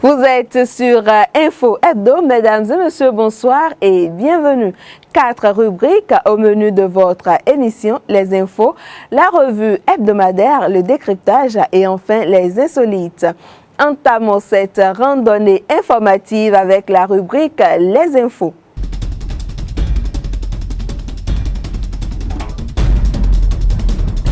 Vous êtes sur Info Hebdo, mesdames et messieurs, bonsoir et bienvenue. 4 rubriques au menu de votre émission, les infos, la revue hebdomadaire, le décryptage et enfin les insolites. Entamons cette randonnée informative avec la rubrique Les infos.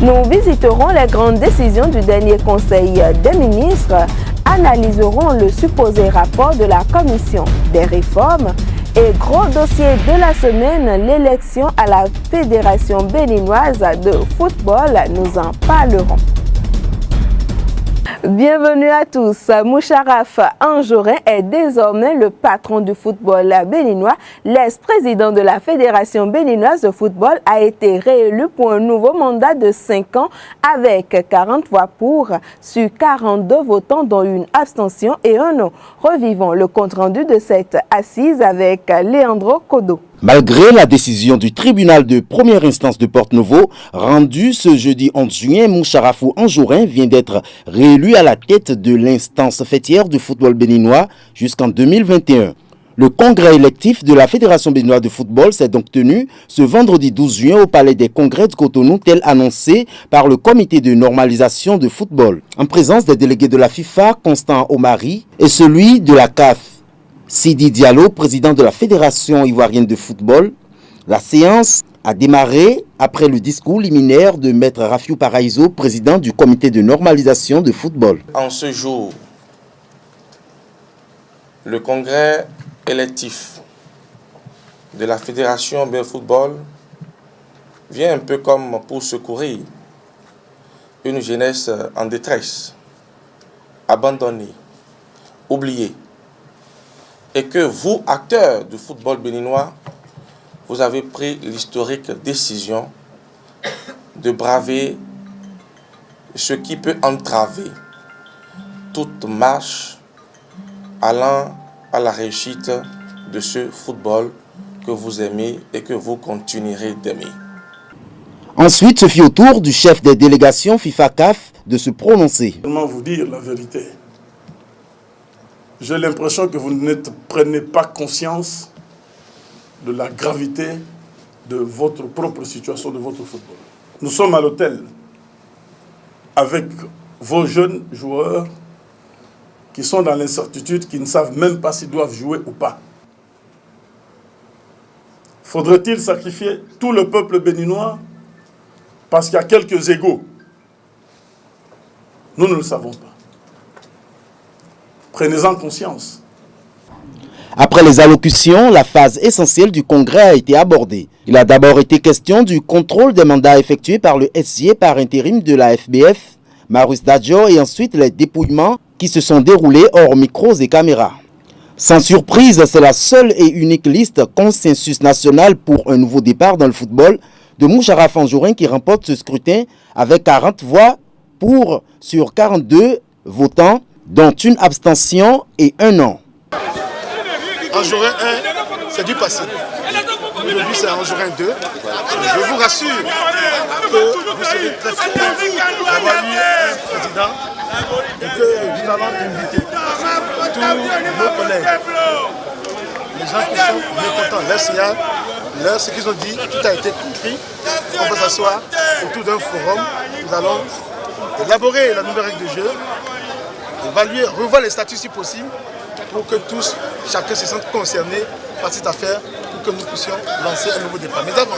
Nous visiterons les grandes décisions du dernier Conseil des ministres, analyserons le supposé rapport de la Commission des réformes et gros dossier de la semaine, l'élection à la Fédération béninoise de football, nous en parlerons. Bienvenue à tous. Moucharaf Anjorin est désormais le patron du football béninois. L'ex-président de la Fédération béninoise de football a été réélu pour un nouveau mandat de 5 ans avec 40 voix pour sur 42 votants dont une abstention et un non. Revivons le compte-rendu de cette assise avec Leandro Kodo. Malgré la décision du tribunal de première instance de Porte-Novo, rendue ce jeudi 11 juin, Moucharafou Anjorin vient d'être réélu à la tête de l'instance fêtière du football béninois jusqu'en 2021. Le congrès électif de la Fédération béninoise de football s'est donc tenu ce vendredi 12 juin au Palais des Congrès de Cotonou, tel annoncé par le comité de normalisation de football, en présence des délégués de la FIFA, Constant Omari, et celui de la CAF. Sidi Diallo, président de la Fédération ivoirienne de football. La séance a démarré après le discours liminaire de Maître Rafiou Paraïso, président du comité de normalisation de football. En ce jour, le congrès électif de la Fédération de football vient un peu comme pour secourir une jeunesse en détresse, abandonnée, oubliée. Et que vous, acteurs du football béninois, vous avez pris l'historique décision de braver ce qui peut entraver toute marche allant à la réussite de ce football que vous aimez et que vous continuerez d'aimer. Ensuite, ce fut au tour du chef des délégations FIFA-CAF de se prononcer. Comment vous dire la vérité? J'ai l'impression que vous ne prenez pas conscience de la gravité de votre propre situation, de votre football. Nous sommes à l'hôtel avec vos jeunes joueurs qui sont dans l'incertitude, qui ne savent même pas s'ils doivent jouer ou pas. Faudrait-il sacrifier tout le peuple béninois parce qu'il y a quelques égos? Nous ne le savons pas. Prenez-en conscience. Après les allocutions, la phase essentielle du congrès a été abordée. Il a d'abord été question du contrôle des mandats effectués par le SG par intérim de la FBF, Marus Dadjo, et ensuite les dépouillements qui se sont déroulés hors micros et caméras. Sans surprise, c'est la seule et unique liste consensus national pour un nouveau départ dans le football de Moucharaf Anjorin qui remporte ce scrutin avec 40 voix pour sur 42 votants, dont une abstention et un non. Anjorin 1, c'est du passé. Aujourd'hui, c'est Anjorin 2. Je vous rassure que vous serez très fiers d'avoir eu un président et que nous allons inviter tous nos collègues, les gens qui sont mécontents, leur signal, ce qu'ils ont dit, tout a été compris. On va s'asseoir autour d'un forum. Nous allons élaborer la nouvelle règle de jeu, évaluer, revoir les statuts si possible, pour que tous, chacun se sente concerné par cette affaire, pour que nous puissions lancer un nouveau départ. Mais avant,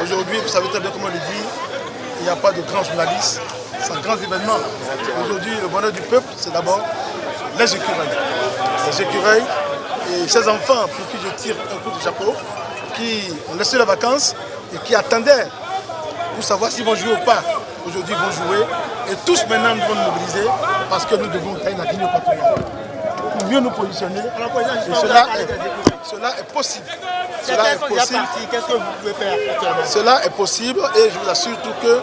aujourd'hui, vous savez très bien comment on le dit, il n'y a pas de grands journalistes sans grands événements. Aujourd'hui, le bonheur du peuple, c'est d'abord les écureuils. Les écureuils et ces enfants pour qui je tire un coup de chapeau, qui ont laissé les vacances et qui attendaient pour savoir s'ils vont jouer ou pas. Aujourd'hui, ils vont jouer et tous maintenant nous devons nous mobiliser parce que nous devons gagner la Guinée équatoriale. Pour mieux nous positionner, et cela est possible. Cela est possible. Qu'est-ce que vous pouvez faire actuellement? Cela est possible et je vous assure tout que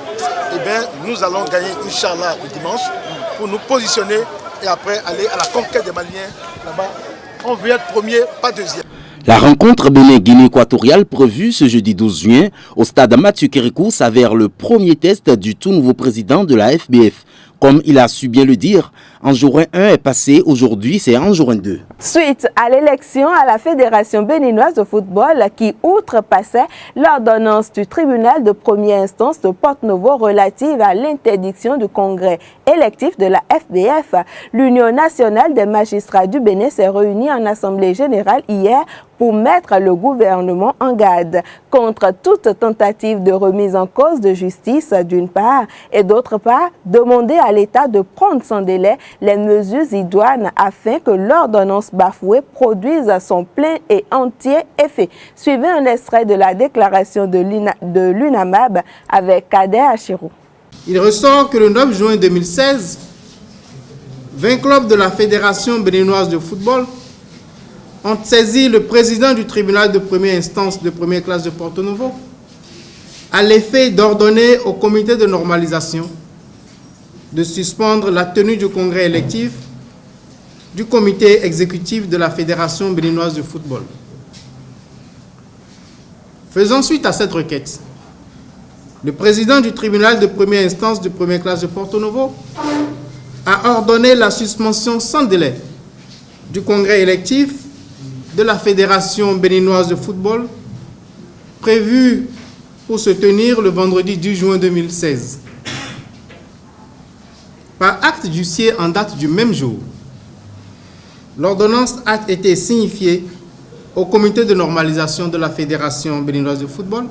nous allons gagner, Inch'Allah, le dimanche pour nous positionner et après aller à la conquête des Maliens là-bas. On veut être premier, pas deuxième. La rencontre Bénin-Guinée équatoriale prévue ce jeudi 12 juin au stade Mathieu Kérékou s'avère le premier test du tout nouveau président de la FBF. Comme il a su bien le dire, Anjorin 1 est passé, aujourd'hui c'est Anjorin 2. Suite à l'élection à la Fédération béninoise de football qui outrepassait l'ordonnance du tribunal de première instance de Porto-Novo relative à l'interdiction du congrès électif de la FBF, l'Union nationale des magistrats du Bénin s'est réunie en assemblée générale hier pour mettre le gouvernement en garde contre toute tentative de remise en cause de justice d'une part et d'autre part demander à l'État de prendre sans délai les mesures idoines afin que l'ordonnance bafouée produise son plein et entier effet. Suivez un extrait de la déclaration de l'UNAMAB avec Kader Achirou. Il ressort que le 9 juin 2016, 20 clubs de la Fédération béninoise de football ont saisi le président du tribunal de première instance de première classe de Porto-Novo à l'effet d'ordonner au comité de normalisation de suspendre la tenue du congrès électif du comité exécutif de la Fédération béninoise de football. Faisant suite à cette requête, le président du tribunal de première instance de première classe de Porto-Novo a ordonné la suspension sans délai du congrès électif de la Fédération béninoise de football prévu pour se tenir le vendredi 10 juin 2016. Par acte d'huissier en date du même jour, l'ordonnance a été signifiée au comité de normalisation de la Fédération béninoise de football,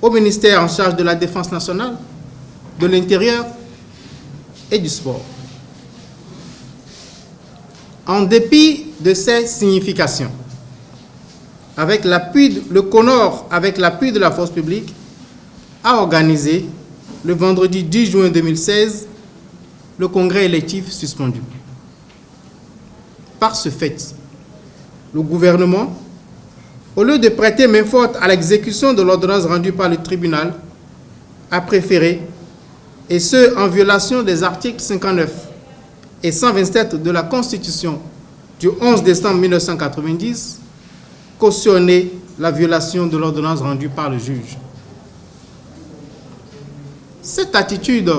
au ministère en charge de la Défense nationale, de l'Intérieur et du Sport. En dépit de ces significations, le CONOR, avec l'appui de la force publique, a organisé le vendredi 10 juin 2016 le congrès électif suspendu. Par ce fait, le gouvernement, au lieu de prêter main forte à l'exécution de l'ordonnance rendue par le tribunal, a préféré, et ce en violation des articles 59 et 127 de la Constitution du 11 décembre 1990, cautionner la violation de l'ordonnance rendue par le juge. Cette attitude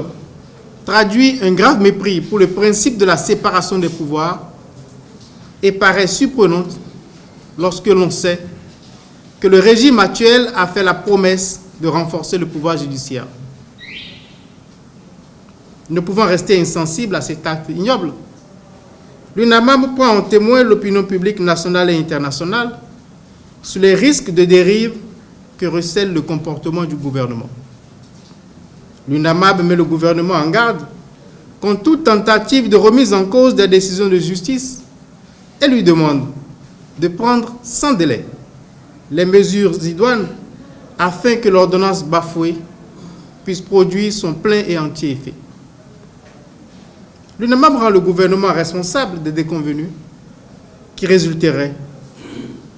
traduit un grave mépris pour le principe de la séparation des pouvoirs et paraît surprenante lorsque l'on sait que le régime actuel a fait la promesse de renforcer le pouvoir judiciaire. Ne pouvant rester insensible à cet acte ignoble, l'UNAMAB prend en témoin l'opinion publique nationale et internationale sur les risques de dérive que recèle le comportement du gouvernement. L'UNAMAB met le gouvernement en garde contre toute tentative de remise en cause des décisions de justice et lui demande de prendre sans délai les mesures idoines afin que l'ordonnance bafouée puisse produire son plein et entier effet. L'UNAMAB rend le gouvernement responsable des déconvenues qui résulteraient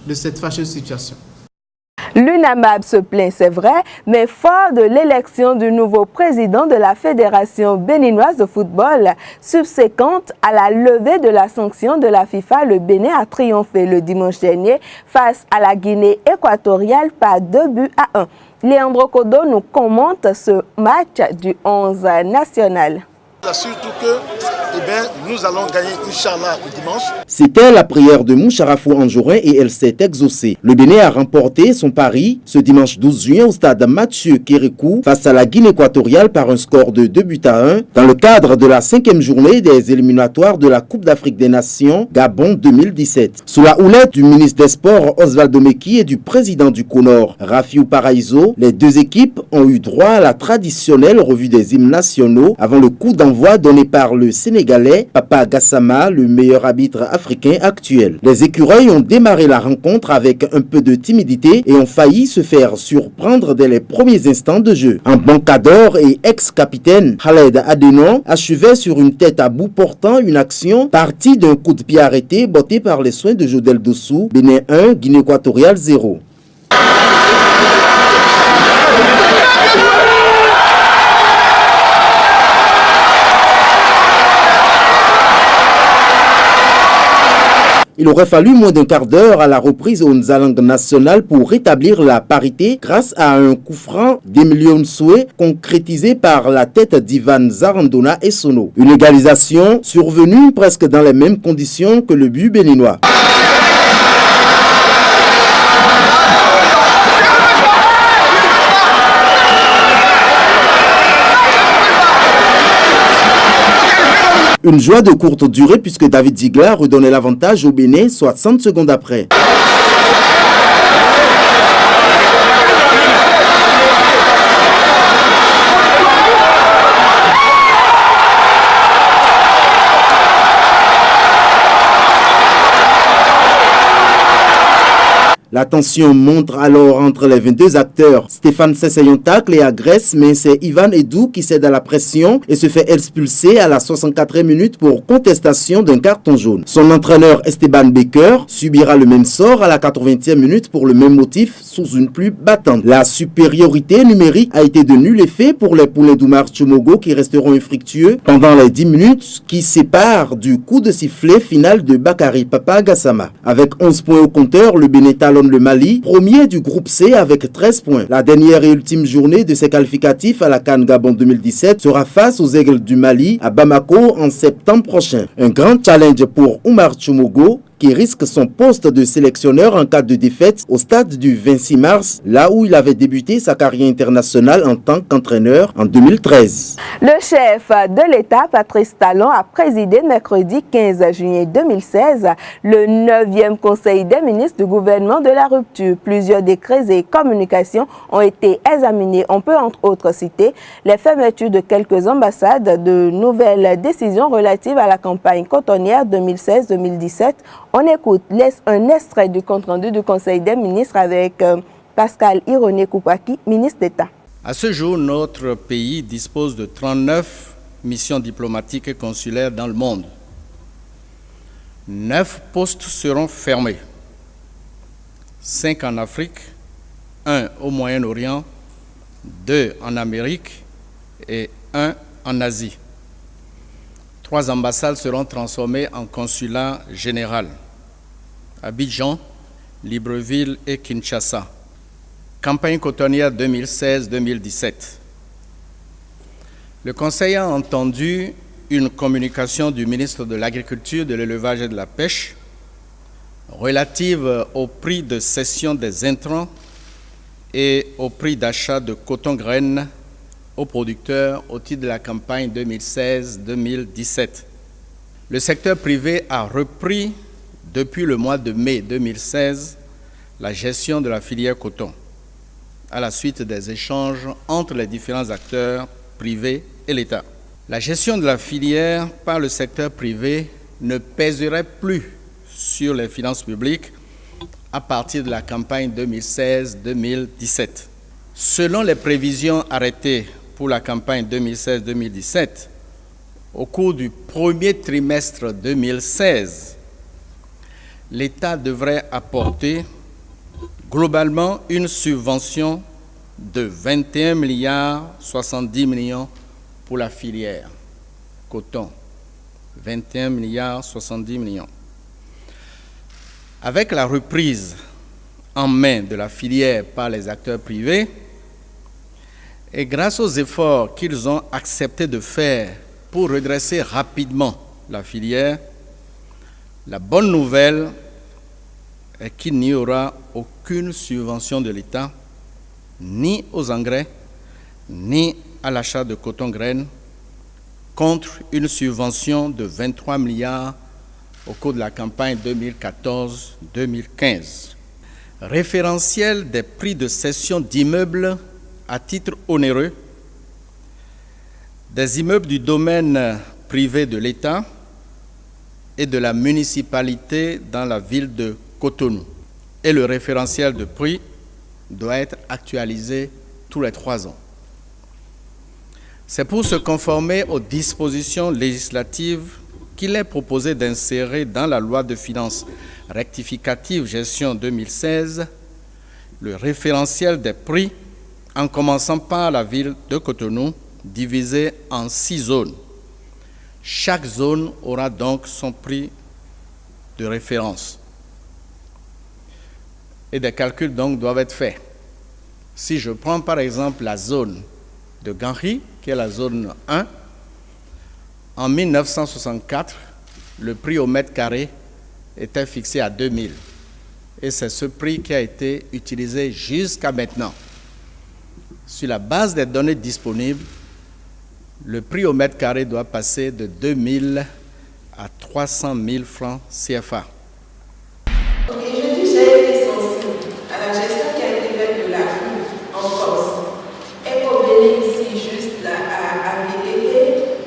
de cette fâcheuse situation. L'UNAMAB se plaint, c'est vrai, mais fort de l'élection du nouveau président de la Fédération béninoise de football, subséquente à la levée de la sanction de la FIFA, le Bénin a triomphé le dimanche dernier face à la Guinée équatoriale par 2-1. Leandro Kodo nous commente ce match du 11 national. Surtout que nous allons gagner Inch'Allah le dimanche. C'était la prière de Moucharafou Anjorin et elle s'est exaucée. Le Bénin a remporté son pari ce dimanche 12 juin au stade Mathieu Kérékou face à la Guinée équatoriale par un score de 2-1 dans le cadre de la 5e journée des éliminatoires de la Coupe d'Afrique des Nations Gabon 2017. Sous la houlette du ministre des Sports Osvaldo Meki et du président du CONOR Rafiou Paraïso, les deux équipes ont eu droit à la traditionnelle revue des hymnes nationaux avant le coup d'envoi donné par le Sénégalais Papa Gassama, le meilleur arbitre africain actuel. Les écureuils ont démarré la rencontre avec un peu de timidité et ont failli se faire surprendre dès les premiers instants de jeu. Un bancador et ex-capitaine Khaled Adenon achevait sur une tête à bout portant une action partie d'un coup de pied arrêté botté par les soins de Jodel Dossou. Bénin 1, Guinée équatoriale 0. Il aurait fallu moins d'un quart d'heure à la reprise au Nzalang national pour rétablir la parité grâce à un coup franc d'Emilio Nsoué concrétisé par la tête d'Ivan Zarandona et Sono. Une égalisation survenue presque dans les mêmes conditions que le but béninois. Une joie de courte durée puisque David Digla redonnait l'avantage au Bénin 60 secondes après. La tension monte alors entre les 22 acteurs. Stéphane s'essaye un tacle et agresse, mais c'est Ivan Edou qui cède à la pression et se fait expulser à la 64e minute pour contestation d'un carton jaune. Son entraîneur Esteban Baker subira le même sort à la 80e minute pour le même motif sous une pluie battante. La supériorité numérique a été de nul effet pour les poulets d'Oumar Tchoumogo qui resteront infructueux pendant les 10 minutes qui séparent du coup de sifflet final de Bakary Papa Gassama. Avec 11 points au compteur, le Bénin talonne le Mali, premier du groupe C avec 13 points. La dernière et ultime journée de ses qualificatifs à la CAN Gabon 2017 sera face aux Aigles du Mali à Bamako en septembre prochain. Un grand challenge pour Oumar Tchoumogo qui risque son poste de sélectionneur en cas de défaite au stade du 26 mars, là où il avait débuté sa carrière internationale en tant qu'entraîneur en 2013. Le chef de l'État, Patrice Talon, a présidé mercredi 15 juillet 2016 le 9e Conseil des ministres du gouvernement de la rupture. Plusieurs décrets et communications ont été examinés. On peut entre autres citer les fermetures de quelques ambassades, de nouvelles décisions relatives à la campagne cotonnière 2016-2017. On écoute un extrait du compte-rendu du Conseil des ministres avec Pascal Ironé-Koupaki, ministre d'État. À ce jour, notre pays dispose de 39 missions diplomatiques et consulaires dans le monde. 9 postes seront fermés. 5 en Afrique, 1 au Moyen-Orient, 2 en Amérique et 1 en Asie. 3 ambassades seront transformées en consulat général. Abidjan, Libreville et Kinshasa. Campagne cotonnière 2016-2017. Le Conseil a entendu une communication du ministre de l'Agriculture, de l'Élevage et de la Pêche relative au prix de cession des intrants et au prix d'achat de coton-graines aux producteurs au titre de la campagne 2016-2017. Le secteur privé a repris depuis le mois de mai 2016 la gestion de la filière coton à la suite des échanges entre les différents acteurs privés et l'État. La gestion de la filière par le secteur privé ne pèserait plus sur les finances publiques à partir de la campagne 2016-2017. Selon les prévisions arrêtées pour la campagne 2016-2017, au cours du premier trimestre 2016, l'État devrait apporter globalement une subvention de 21 milliards 70 millions pour la filière coton. 21 milliards 70 millions. Avec la reprise en main de la filière par les acteurs privés, et grâce aux efforts qu'ils ont accepté de faire pour redresser rapidement la filière, la bonne nouvelle est qu'il n'y aura aucune subvention de l'État, ni aux engrais, ni à l'achat de coton-graines, contre une subvention de 23 milliards au cours de la campagne 2014-2015. Référentiel des prix de cession d'immeubles à titre onéreux, des immeubles du domaine privé de l'État et de la municipalité dans la ville de Cotonou. Et le référentiel de prix doit être actualisé tous les 3 ans. C'est pour se conformer aux dispositions législatives qu'il est proposé d'insérer dans la loi de finances rectificative gestion 2016 le référentiel des prix en commençant par la ville de Cotonou, divisé en 6 zones. Chaque zone aura donc son prix de référence. Et des calculs donc doivent être faits. Si je prends par exemple la zone de Ganri, qui est la zone 1, en 1964, le prix au mètre carré était fixé à 2000. Et c'est ce prix qui a été utilisé jusqu'à maintenant. Sur la base des données disponibles, le prix au mètre carré doit passer de 2000 à 300 000 francs CFA. Aujourd'hui, j'ai été sensible à la gestion qui a été faite de la rue en Corse. Et pour venir ici, juste là, à VTT,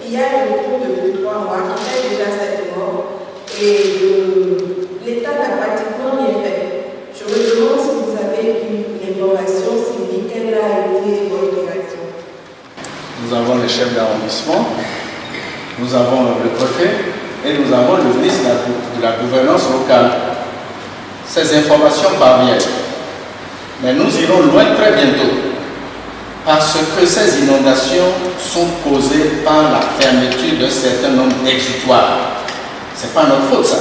il y a une cour de 3 mois qui fait déjà 7 morts et l'État n'a pratiquement rien fait. Je me demande si vous avez une information, si quelle a été votre réaction. Nous avons le chef d'arrondissement, nous avons le préfet et nous avons le ministre de la gouvernance locale. Ces informations parviennent. Mais nous irons loin très bientôt parce que ces inondations sont causées par la fermeture d'un certain nombre d'exutoires. Ce n'est pas notre faute, ça.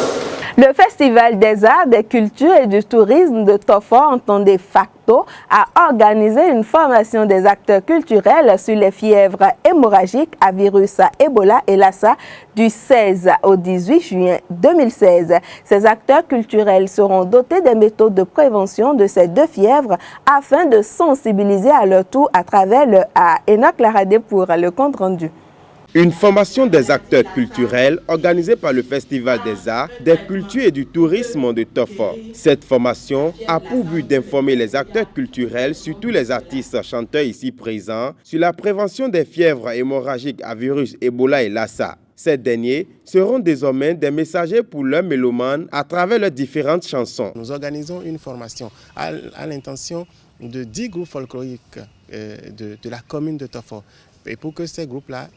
Le Festival des arts, des cultures et du tourisme de Tofor entend de facto à organiser une formation des acteurs culturels sur les fièvres hémorragiques à virus Ebola et Lassa du 16 au 18 juin 2016. Ces acteurs culturels seront dotés des méthodes de prévention de ces deux fièvres afin de sensibiliser à leur tour à travers le Enoch Laradé pour le compte rendu. Une formation des acteurs culturels organisée par le Festival des arts, des cultures et du tourisme de Tofor. Cette formation a pour but d'informer les acteurs culturels, surtout les artistes chanteurs ici présents, sur la prévention des fièvres hémorragiques à virus Ebola et Lassa. Ces derniers seront désormais des messagers pour leurs mélomanes à travers leurs différentes chansons. Nous organisons une formation à l'intention de 10 groupes folkloriques de la commune de Tofor. Et pour que ces groupes-là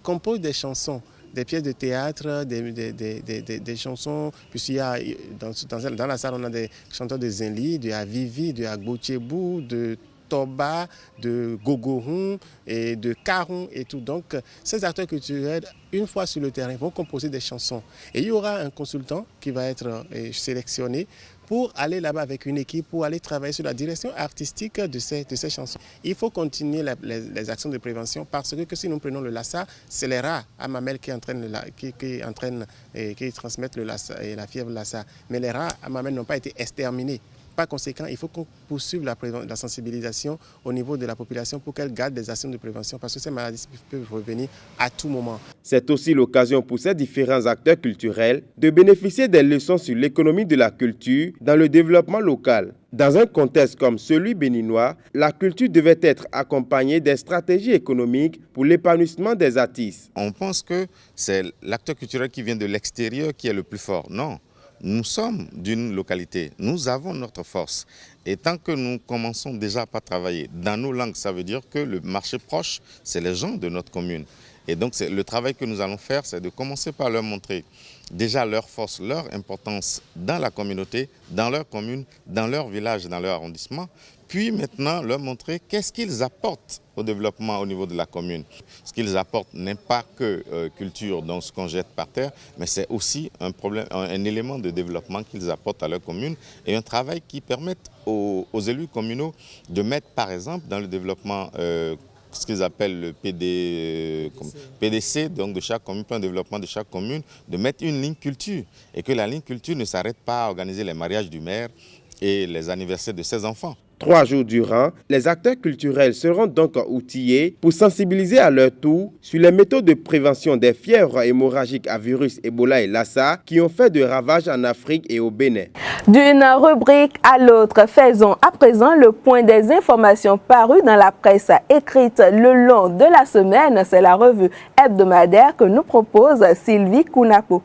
composent des chansons, des pièces de théâtre, des chansons, puisqu'il y a dans la salle on a des chanteurs de Zenli, de Avivi, de Agbochebou, de Toba, de Gogorun et de Karun et tout. Donc ces acteurs culturels, une fois sur le terrain, vont composer des chansons. Et il y aura un consultant qui va être sélectionné pour aller là-bas avec une équipe, pour aller travailler sur la direction artistique de ces chansons. Il faut continuer les actions de prévention parce que si nous prenons le Lassa, c'est les rats à mamelles qui transmettent le Lassa et la fièvre Lassa. Mais les rats à mamelles n'ont pas été exterminés. Par conséquent, il faut qu'on poursuive la sensibilisation au niveau de la population pour qu'elle garde des actions de prévention parce que ces maladies peuvent revenir à tout moment. C'est aussi l'occasion pour ces différents acteurs culturels de bénéficier des leçons sur l'économie de la culture dans le développement local. Dans un contexte comme celui béninois, la culture devait être accompagnée des stratégies économiques pour l'épanouissement des artistes. On pense que c'est l'acteur culturel qui vient de l'extérieur qui est le plus fort. Non. Nous sommes d'une localité, nous avons notre force. Et tant que nous commençons déjà à travailler dans nos langues, ça veut dire que le marché proche, c'est les gens de notre commune. Et donc le travail que nous allons faire, c'est de commencer par leur montrer déjà leur force, leur importance dans la communauté, dans leur commune, dans leur village, dans leur arrondissement. Puis maintenant, leur montrer qu'est-ce qu'ils apportent au développement au niveau de la commune. Ce qu'ils apportent n'est pas que culture, donc ce qu'on jette par terre, mais c'est aussi un élément de développement qu'ils apportent à leur commune et un travail qui permette aux élus communaux de mettre, par exemple, dans le développement ce qu'ils appellent le PDC, donc de chaque commune, plan de développement de chaque commune, de mettre une ligne culture et que la ligne culture ne s'arrête pas à organiser les mariages du maire et les anniversaires de ses enfants. 3 jours durant, les acteurs culturels seront donc outillés pour sensibiliser à leur tour sur les méthodes de prévention des fièvres hémorragiques à virus Ebola et Lassa qui ont fait de ravages en Afrique et au Bénin. D'une rubrique à l'autre, faisons à présent le point des informations parues dans la presse écrite le long de la semaine. C'est la revue hebdomadaire que nous propose Sylvie Kounapo.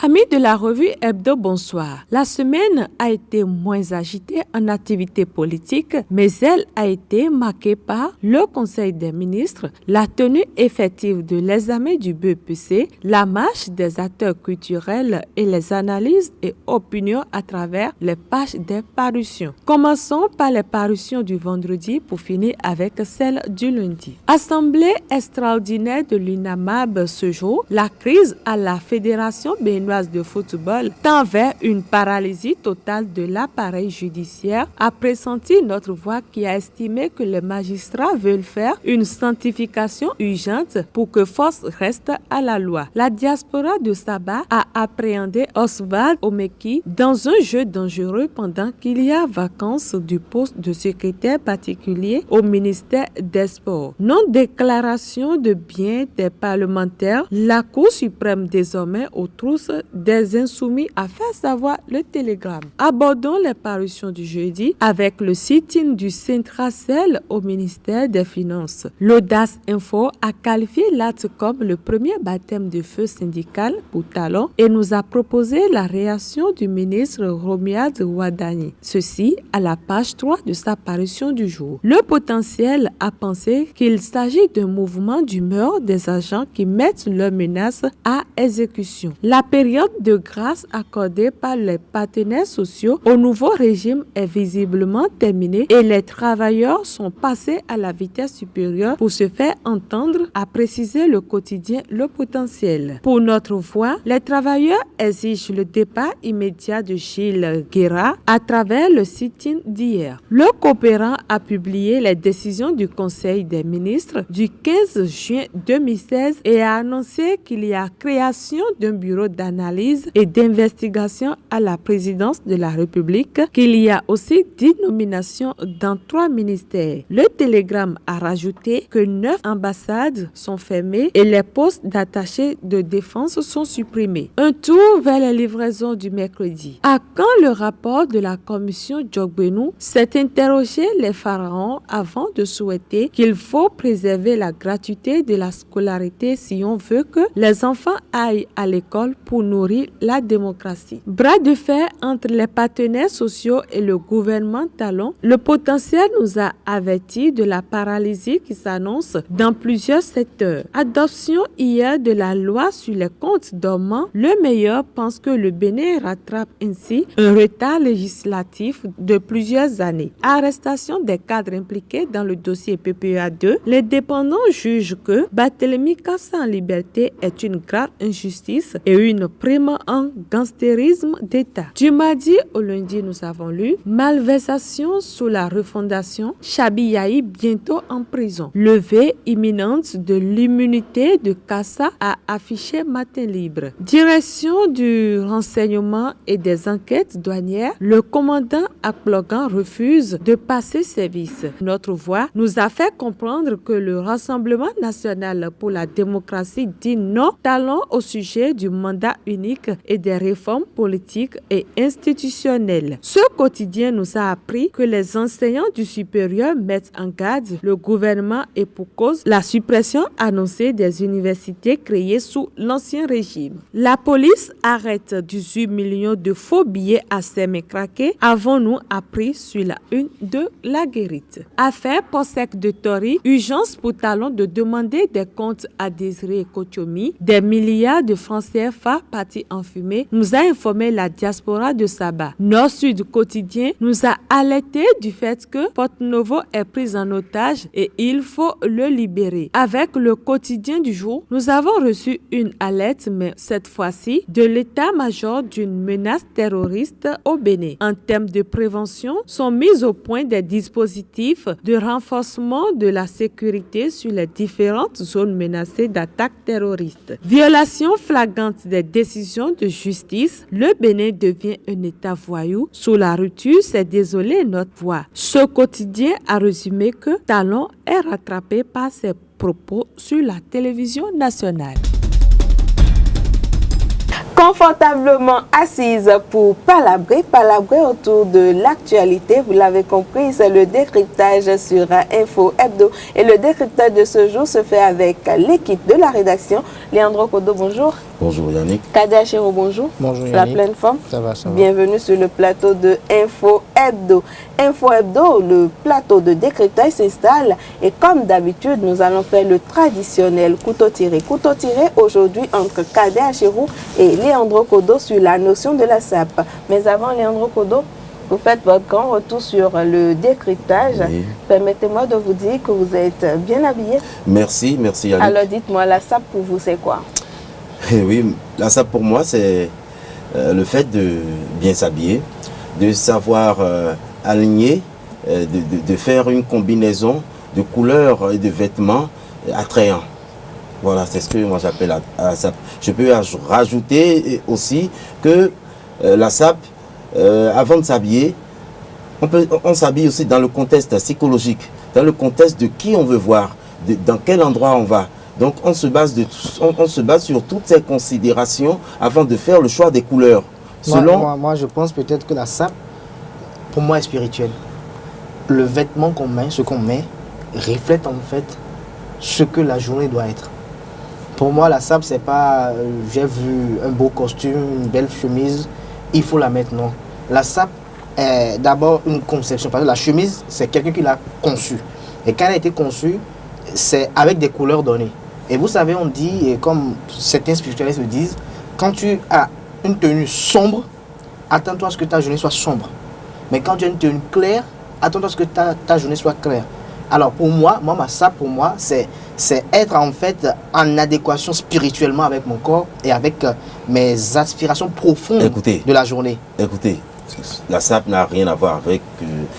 Amis de la revue Hebdo, bonsoir. La semaine a été moins agitée en activité politique, mais elle a été marquée par le Conseil des ministres, la tenue effective de l'examen du BEPC, la marche des acteurs culturels et les analyses et opinions à travers les pages des parutions. Commençons par les parutions du vendredi pour finir avec celles du lundi. Assemblée extraordinaire de l'UNAMAB ce jour, la crise à la Fédération béninoise de football tend vers une paralysie totale de l'appareil judiciaire, a pressenti notre voix qui a estimé que les magistrats veulent faire une sanctification urgente pour que force reste à la loi. La diaspora de Sabah a appréhendé Oswald Omeki dans un jeu dangereux pendant qu'il y a vacances du poste de secrétaire particulier au ministère des Sports. Non-déclaration de biens des parlementaires, la Cour suprême désormais aux trousses des insoumis a fait savoir le télégramme. Abordons les parutions du jeudi avec le sit-in du Centracel au ministère des Finances. L'Audace Info a qualifié l'acte comme le premier baptême de feu syndical pour Talon et nous a proposé la réaction du ministre Romiad Ouadani. Ceci à la page 3 de sa parution du jour. Le Potentiel a pensé qu'il s'agit d'un mouvement d'humeur des agents qui mettent leurs menaces à exécution. La période de grâce accordée par les partenaires sociaux au nouveau régime est visiblement terminée et les travailleurs sont passés à la vitesse supérieure pour se faire entendre, a précisé le quotidien Le Potentiel. Pour notre voix, les travailleurs exigent le départ immédiat de Gilles Guéra à travers le sit-in d'hier. Le Coopérant a publié les décisions du Conseil des ministres du 15 juin 2016 et a annoncé qu'il y a création d'un bureau d'analyse et d'investigation à la présidence de la République, qu'il y a aussi 10 nominations dans 3 ministères. Le télégramme a rajouté que 9 ambassades sont fermées et les postes d'attachés de défense sont supprimés. Un tour vers les livraisons du mercredi. À quand le rapport de la commission Djogbenou s'est interrogé les pharaons avant de souhaiter qu'il faut préserver la gratuité de la scolarité si on veut que les enfants aillent à l'école pour nourrir la démocratie. Bras de fer entre les partenaires sociaux et le gouvernement Talon, Le Potentiel nous a averti de la paralysie qui s'annonce dans plusieurs secteurs. Adoption hier de la loi sur les comptes dormants, le meilleur pense que le Bénin rattrape ainsi un retard législatif de plusieurs années. Arrestation des cadres impliqués dans le dossier PPA 2, les dépendants jugent que Barthélemy Cassa en liberté est une grave injustice et une prime en gangstérisme d'État. Du mardi au lundi, nous avons lu malversation sous la refondation, Chabi bientôt en prison. Levée imminente de l'immunité de Cassa a affiché Matin Libre. Direction du renseignement et des enquêtes douanières, le commandant Akplogan refuse de passer service. Notre voix nous a fait comprendre que le Rassemblement national pour la démocratie dit non talon au sujet du mandat unique et des réformes politiques et institutionnelles. Ce quotidien nous a appris que les enseignants du supérieur mettent en garde le gouvernement et pour cause la suppression annoncée des universités créées sous l'ancien régime. La police arrête 18 millions de faux billets à semi-craqués, avons-nous appris sur la une de La Guérite. Affaire Possec de Tori, urgence pour Talon de demander des comptes à Désiré Kotiomi, des milliards de francs CFA partis en fumée, nous a informé la diaspora de Sabah. Nord-Sud quotidien nous a alerté du fait que Porte-Novo est pris en otage et il faut le libérer. Avec le quotidien du jour, nous avons reçu une alerte, mais cette fois-ci de l'état-major d'une menace terroriste au Bénin. En termes de prévention, sont mis au point des dispositifs de renforcement de la sécurité sur les différentes zones menacées d'attaques terroristes. Violation flagrante des décisions de justice, le Bénin devient un état voyou. Sous la rupture, c'est désolé notre voix. Ce quotidien a résumé que Talon est rattrapé par ses propos sur la télévision nationale. Confortablement assise pour palabrer autour de l'actualité. Vous l'avez compris, c'est le décryptage sur Info Hebdo. Et le décryptage de ce jour se fait avec l'équipe de la rédaction. Leandro Kodo, bonjour. Bonjour Yannick. Kader Achero, bonjour. Bonjour Yannick. La pleine forme. Ça va, ça va. Bienvenue sur le plateau de Info Hebdo. Info Hebdo, le plateau de décryptage s'installe et comme d'habitude, nous allons faire le traditionnel couteau tiré. Couteau tiré aujourd'hui entre Kader Achero et Leandro Kodo sur la notion de la SAP. Mais avant Leandro Kodo, vous faites votre grand retour sur le décryptage. Oui. Permettez-moi de vous dire que vous êtes bien habillé. Merci Yannick. Alors dites-moi, la SAP pour vous c'est quoi? Oui, la SAP pour moi c'est le fait de bien s'habiller, de savoir aligner, de faire une combinaison de couleurs et de vêtements attrayants. Voilà, c'est ce que moi j'appelle la SAP. Je peux rajouter aussi que la SAP, avant de s'habiller, on s'habille aussi dans le contexte psychologique, dans le contexte de qui on veut voir, dans quel endroit on va. Donc on se base sur toutes ces considérations avant de faire le choix des couleurs. Moi je pense peut-être que la SAP, pour moi, est spirituelle. Le vêtement qu'on met, ce qu'on met, reflète en fait ce que la journée doit être. Pour moi, la SAP, c'est pas j'ai vu un beau costume, une belle chemise, il faut la mettre, non. La SAP est d'abord une conception. Parce que la chemise, c'est quelqu'un qui l'a conçue. Et quand elle a été conçue, c'est avec des couleurs données. Et vous savez, on dit, et comme certains spiritualistes le disent, quand tu as une tenue sombre, attends-toi à ce que ta journée soit sombre. Mais quand tu as une tenue claire, attends-toi à ce que ta journée soit claire. Alors pour moi ma SAP, pour moi, c'est être en fait en adéquation spirituellement avec mon corps et avec mes aspirations profondes de la journée. Écoutez, la SAP n'a rien à voir avec...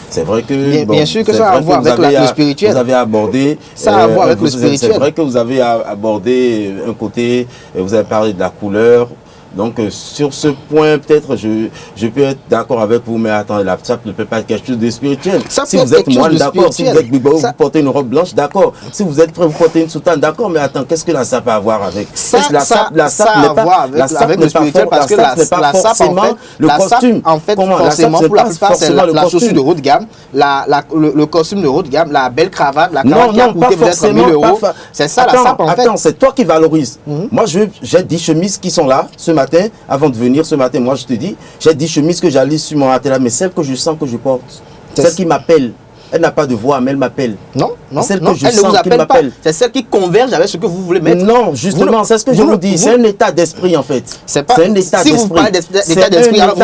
c'est vrai que... Bien sûr que ça a à voir avec le spirituel. Vous avez abordé... Ça a à voir avec le spirituel. C'est vrai que vous avez abordé un côté, vous avez parlé de la couleur. Donc sur ce point, peut-être je peux être d'accord avec vous, mais attendez, la SAP ne peut pas être quelque chose de spirituel. Si vous êtes moine, d'accord. Si vous êtes Bigbo, vous portez une robe blanche, d'accord. Si vous êtes prêt, vous portez une soutane, d'accord. Mais attends, qu'est-ce que la SAP a à voir avec ça a à voir avec le spirituel, parce que la SAP, en fait, le costume. En fait, forcément, pour la plupart, c'est la chaussure de haut de gamme, le costume de haut de gamme, la belle cravate, la cravate qui a coûté peut-être 1000 €. C'est ça la SAP, en fait. Attends, c'est toi qui valorises. Moi, j'ai 10 chemises qui sont là ce matin. Avant de venir ce matin, moi je te dis, j'ai 10 chemises que j'alise sur mon atelier, mais celle que je sens que je porte, celle qui m'appelle, elle n'a pas de voix, mais elle m'appelle. Non, celle que je sens qui m'appelle. C'est celle qui converge avec ce que vous voulez mettre. Non, justement, c'est ce que je vous dis. C'est un état d'esprit en fait. C'est un état d'esprit. Si vous parlez d'état d'esprit, alors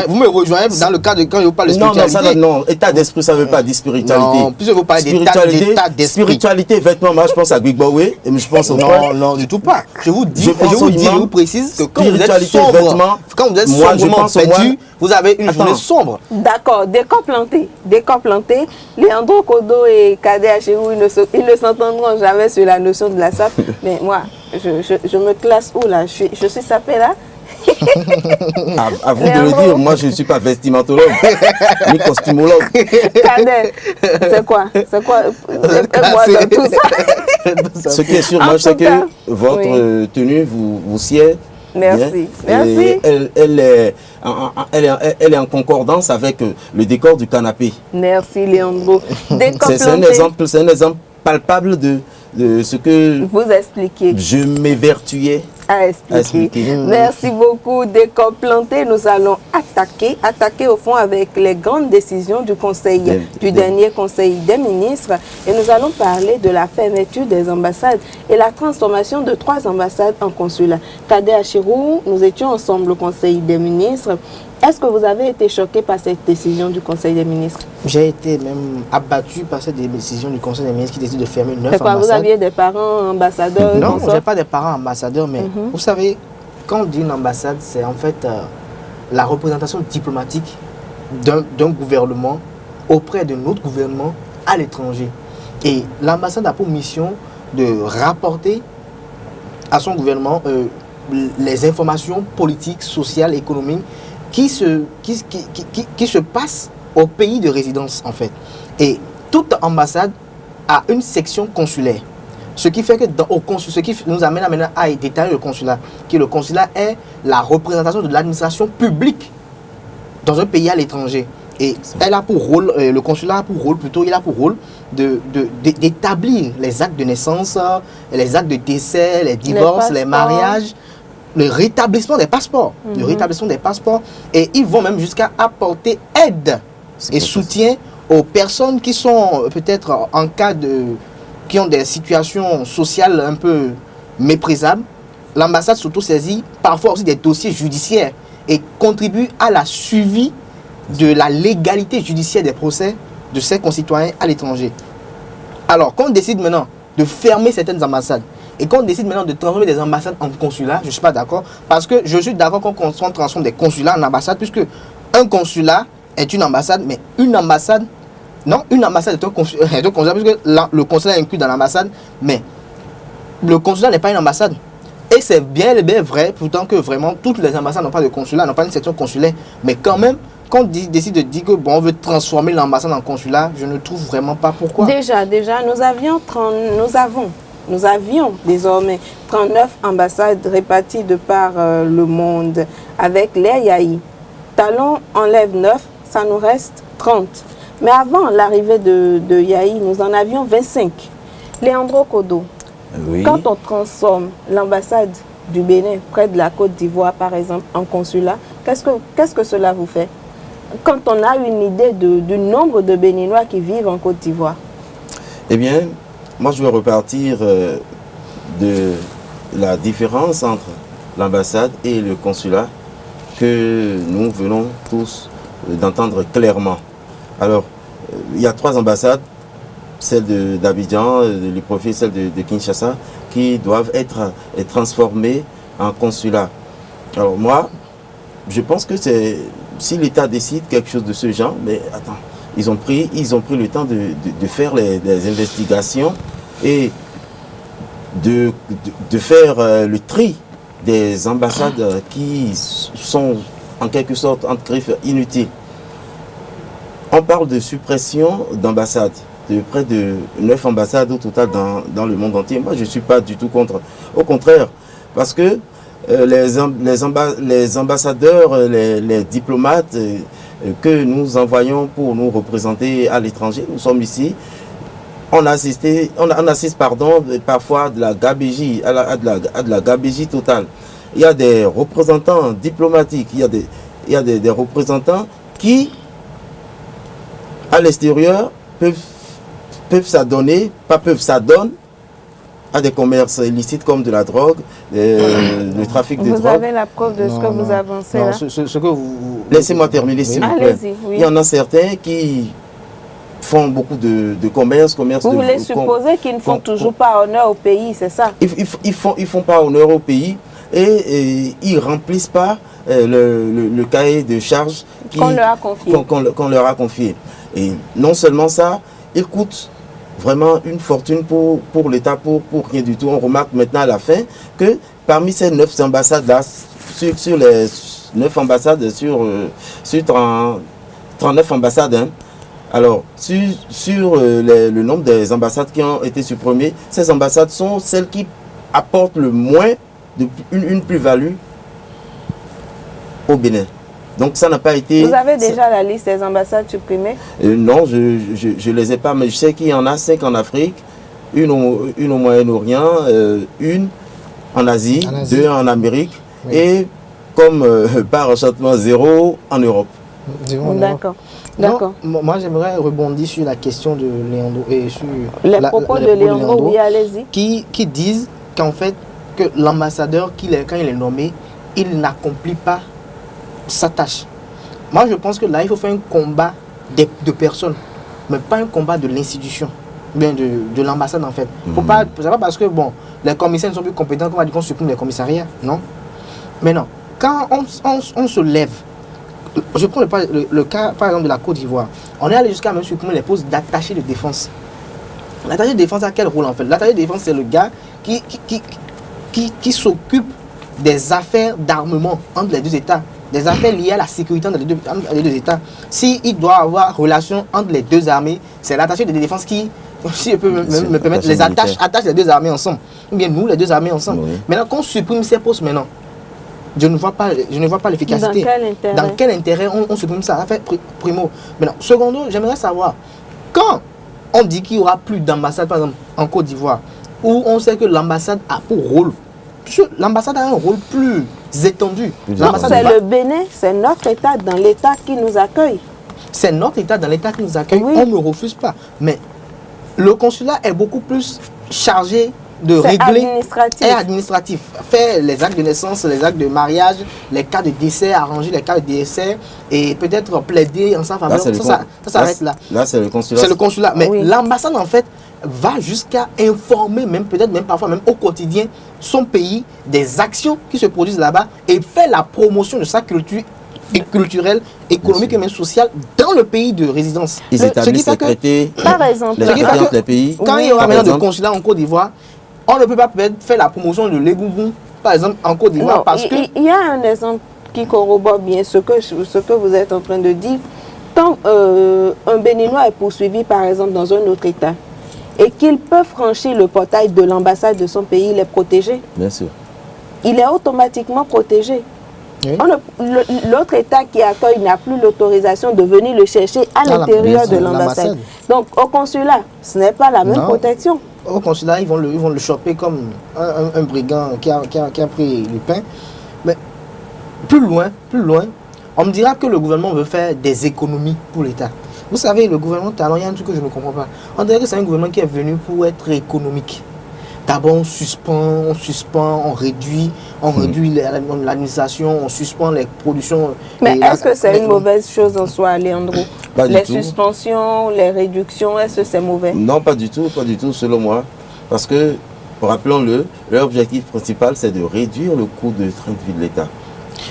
vous me rejoignez dans le cadre de quand je vous parle de spiritualité. Non, état d'esprit, ça ne veut pas dire spiritualité. Non, puisque vous parlez d'état d'esprit. Spiritualité, vêtements, moi je pense à Big Bowie et je pense au Non, du tout pas. Je vous précise que quand vous êtes sombre, quand vous êtes sombrement vêtu, vous avez une journée sombre. D'accord, décor planté. Leandro Kodo et Kader Achero, ils ne s'entendront jamais sur la notion de la SAP. Mais moi, je me classe où là? Je suis sapé là. À vous de le dire, moi je ne suis pas vestimentologue, ni costumologue. Kader, c'est quoi moi dans tout ça? Ce qui est sûr, moi, c'est que votre tenue vous sied. Merci. Merci. Elle est en concordance avec le décor du canapé. Merci Leandro. C'est un exemple palpable de ce que vous expliquez. Je m'évertuais à expliquer. Merci beaucoup. Décor planté, nous allons attaquer au fond avec les grandes décisions du dernier Conseil des ministres. Et nous allons parler de la fermeture des ambassades et la transformation de 3 ambassades en consulat. Kader Achero, nous étions ensemble au Conseil des ministres. Est-ce que vous avez été choqué par cette décision du Conseil des ministres? J'ai été même abattu par cette décision du Conseil des ministres qui décide de fermer 9 ambassades. Vous aviez des parents ambassadeurs? Non, je n'ai pas des parents ambassadeurs, mais vous savez, quand on dit une ambassade, c'est en fait la représentation diplomatique d'un gouvernement auprès d'un autre gouvernement à l'étranger. Et l'ambassade a pour mission de rapporter à son gouvernement les informations politiques, sociales, économiques qui se passe au pays de résidence en fait. Et toute ambassade a une section consulaire. Ce qui fait que ce qui nous amène maintenant à détailler le consulat, que le consulat est la représentation de l'administration publique dans un pays à l'étranger. Et elle a pour rôle, le consulat a pour rôle plutôt, il a pour rôle d'établir les actes de naissance, les actes de décès, les divorces, les mariages, le rétablissement des passeports. Le rétablissement des passeports. Et ils vont même jusqu'à apporter aide et soutien aux personnes qui sont peut-être en cas qui ont des situations sociales un peu méprisables. L'ambassade s'auto-saisit parfois aussi des dossiers judiciaires et contribue à la suivi de la légalité judiciaire des procès de ses concitoyens à l'étranger. Alors, quand on décide maintenant de fermer certaines ambassades et qu'on décide maintenant de transformer des ambassades en consulats, je ne suis pas d'accord, parce que je suis d'accord qu'on transforme des consulats en ambassades, puisque un consulat est une ambassade, mais une ambassade, non, une ambassade est un consulat, puisque le consulat est inclus dans l'ambassade, mais le consulat n'est pas une ambassade. Et c'est bien vrai, pourtant que vraiment toutes les ambassades n'ont pas de consulat, n'ont pas une section consulaire, mais quand même, quand on décide de dire que bon, on veut transformer l'ambassade en consulat, je ne trouve vraiment pas pourquoi. Déjà, nous avions désormais 39 ambassades réparties de par le monde avec les Yahi. Talon enlève 9, ça nous reste 30. Mais avant l'arrivée de Yahi, nous en avions 25. Leandro Kodo, quand on transforme l'ambassade du Bénin près de la Côte d'Ivoire, par exemple, en consulat, qu'est-ce que cela vous fait? Quand on a une idée du nombre de Béninois qui vivent en Côte d'Ivoire? Eh bien, moi je vais repartir de la différence entre l'ambassade et le consulat que nous venons tous d'entendre clairement. Alors, il y a 3 ambassades, celle d'Abidjan, de Libreville, celle de Kinshasa, qui doivent être transformées en consulat. Alors moi, je pense que c'est... Si l'État décide quelque chose de ce genre, mais attends, ils ont pris le temps de faire les investigations et de faire le tri des ambassades qui sont en quelque sorte entre griffes inutiles. On parle de suppression d'ambassades, de près de 9 ambassades au total dans le monde entier. Moi, je ne suis pas du tout contre. Au contraire, parce que les ambassadeurs, les diplomates que nous envoyons pour nous représenter à l'étranger, nous sommes ici, on assiste parfois de la gabégie, à de la gabégie totale. Il y a des représentants diplomatiques, il y a des représentants qui, à l'extérieur, peuvent s'adonner, s'adonnent à des commerces illicites comme de la drogue, le trafic de drogue. Vous avez la preuve de ce que vous avancez là? Ce que vous... Laissez-moi terminer, s'il vous plaît. Oui. Il y en a certains qui font beaucoup de commerce. Vous voulez supposer qu'ils ne font toujours pas honneur au pays, c'est ça? Ils font pas honneur au pays et ils remplissent pas le cahier de charges qu'on leur a confié. Et non seulement ça, ils coûtent vraiment une fortune pour l'État, pour rien du tout. On remarque maintenant à la fin que parmi ces 9 ambassades-là, sur les 9 ambassades, sur 39 ambassades, hein, alors sur le nombre des ambassades qui ont été supprimées, ces ambassades sont celles qui apportent le moins une plus-value au Bénin. Donc ça n'a pas été... Vous avez déjà la liste des ambassades supprimées? Non, je ne les ai pas, mais je sais qu'il y en a 5 en Afrique, une au Moyen-Orient, une en Asie, 2 en Amérique, oui. Et comme par enchantement 0 en Europe. D'accord. Moi j'aimerais rebondir sur la question de Leandro et sur les propos de Leandro, oui, allez-y. Qui disent qu'en fait, que l'ambassadeur, quand il est nommé, il n'accomplit pas sa tâche. Moi, je pense que là, il faut faire un combat de personnes, mais pas un combat de l'institution, bien de l'ambassade en fait. C'est pas parce que bon, les commissaires ne sont plus compétents qu'on va dire qu'on supprime les commissariats, non. Mais non, quand on se lève, je prends le cas par exemple de la Côte d'Ivoire, on est allé jusqu'à même supprimer les postes d'attaché de défense. L'attaché de défense a quel rôle en fait? L'attaché de défense, c'est le gars qui s'occupe des affaires d'armement entre les deux États. Des affaires liées à la sécurité entre les deux États. S'il doit avoir relation entre les deux armées, c'est l'attaché de défense qui si je peux me permettre, les attachent les deux armées ensemble. Ou bien nous, les deux armées ensemble. Oui. Maintenant, quand on supprime ces postes maintenant, je ne vois pas l'efficacité. Dans quel intérêt on supprime ça? Ça fait primo. Maintenant, secondo, j'aimerais savoir, quand on dit qu'il n'y aura plus d'ambassade, par exemple, en Côte d'Ivoire, où on sait que l'ambassade a pour rôle, l'ambassade a un rôle plus étendu. C'est le Bénin, c'est notre État dans l'État qui nous accueille. C'est notre État dans l'État qui nous accueille, oui. On ne refuse pas. Mais le consulat est beaucoup plus chargé de régler administratif. Faire les actes de naissance, les actes de mariage, les cas de décès, arranger les cas de décès et peut-être plaider en sa faveur. Ça s'arrête là. Là, c'est le consulat. C'est le consulat. Mais oui. L'ambassade, en fait, va jusqu'à informer, peut-être même parfois même au quotidien, son pays des actions qui se produisent là-bas et fait la promotion de sa culture culturelle, économique et même sociale dans le pays de résidence. Ils établissent les traités, par exemple, les pays. Quand il y aura maintenant de consulat en Côte d'Ivoire, on ne peut pas peut-être faire la promotion de l'égoubou, par exemple, en Côte d'Ivoire, parce que... Il y a un exemple qui corrobore bien ce que vous êtes en train de dire. Quand un Béninois est poursuivi, par exemple, dans un autre État, et qu'il peut franchir le portail de l'ambassade de son pays, il est protégé. Bien sûr. Il est automatiquement protégé. Oui. L'autre État qui accueille n'a plus l'autorisation de venir le chercher à l'intérieur de l'ambassade. Donc au consulat, ce n'est pas la même protection. Au consulat, ils vont le choper comme un brigand qui a pris le pain. Mais plus loin, on me dira que le gouvernement veut faire des économies pour l'État. Vous savez, le gouvernement talent, il y a un truc que je ne comprends pas. On dirait que c'est un gouvernement qui est venu pour être économique. D'abord, on suspend, on réduit l'administration, on suspend les productions. Mais est-ce que c'est une mauvaise chose en soi, Leandro? Les suspensions, les réductions, est-ce que c'est mauvais? Non, pas du tout, selon moi. Parce que, rappelons-le, leur objectif principal, c'est de réduire le coût de train de vie de l'État.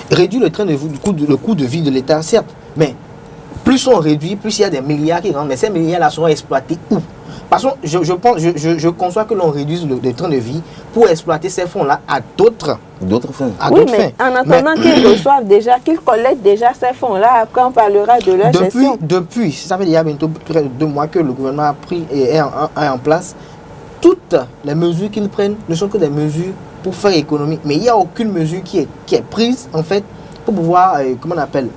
Réduire le coût de vie de l'État, certes, mais plus on réduit, plus il y a des milliards qui rentrent. Mais ces milliards-là seront exploités où? Parce que je conçois que l'on réduise le train de vie pour exploiter ces fonds-là à d'autres fins. Oui, mais en attendant qu'ils reçoivent déjà, qu'ils collectent déjà ces fonds-là, après on parlera de leur gestion. Depuis, ça fait il y a bientôt près de 2 mois que le gouvernement a pris et est en place. Toutes les mesures qu'ils prennent ne sont que des mesures pour faire économie. Mais il n'y a aucune mesure qui est prise, en fait, pour pouvoir, comment on appelle,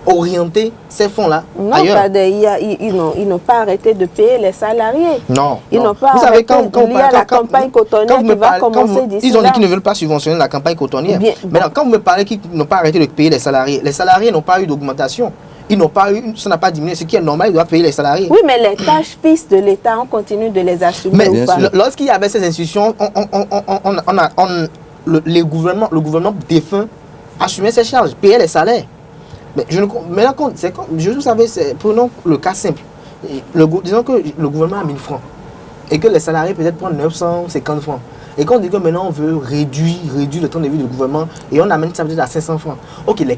orienter ces fonds-là ailleurs. Ils n'ont pas arrêté de payer les salariés. Non. Ils n'ont pas arrêté. Il y a la campagne cotonnière qui va commencer d'ici là. Ils ont dit qu'ils ne veulent pas subventionner la campagne cotonnière. Maintenant, quand vous me parlez qu'ils n'ont pas arrêté de payer les salariés n'ont pas eu d'augmentation. Ils n'ont pas eu, ça n'a pas diminué. Ce qui est normal, ils doivent payer les salariés. Oui, mais les tâches fixes de l'État, on continue de les assumer. Mais ou pas? Lorsqu'il y avait ces institutions, le gouvernement défunt assumait ses charges, payait les salaires. Mais vous savez, prenons le cas simple. Disons que le gouvernement a 1000 francs et que les salariés peut-être prennent 950 francs. Et qu'on dit que maintenant on veut réduire le temps de vie du gouvernement et on amène ça peut-être à 500 francs. Ok, les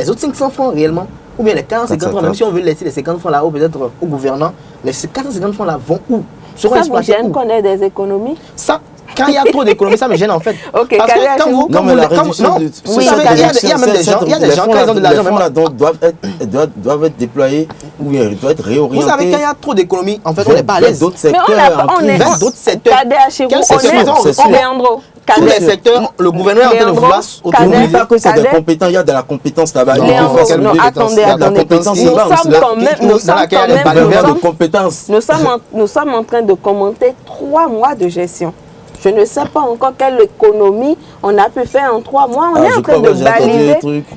autres 500 francs réellement, ou bien les 450 francs, même si on veut laisser les 50 francs là-haut peut-être au gouvernant, les 450 francs là vont où? Seront exploités où? Qu'on ait des économies? Ça, quand il y a trop d'économies, ça me gêne en fait. Ok, parce que quand vous il y a même des gens, quand ils ont de l'argent, doivent être déployés ou doivent être réorientés. Vous savez, quand il y a trop d'économies, en fait, on n'est pas à l'aise. D'autres secteurs. On est d'autres secteurs. Leandro. Tous les secteurs, le gouvernement est en train de vouloir. N'oublie pas que c'est des compétents, il y a de la compétence là-bas. Attendez. Nous sommes en train de commenter 3 mois de gestion. Je ne sais pas encore quelle économie on a pu faire en 3 mois. On est en train de baliser.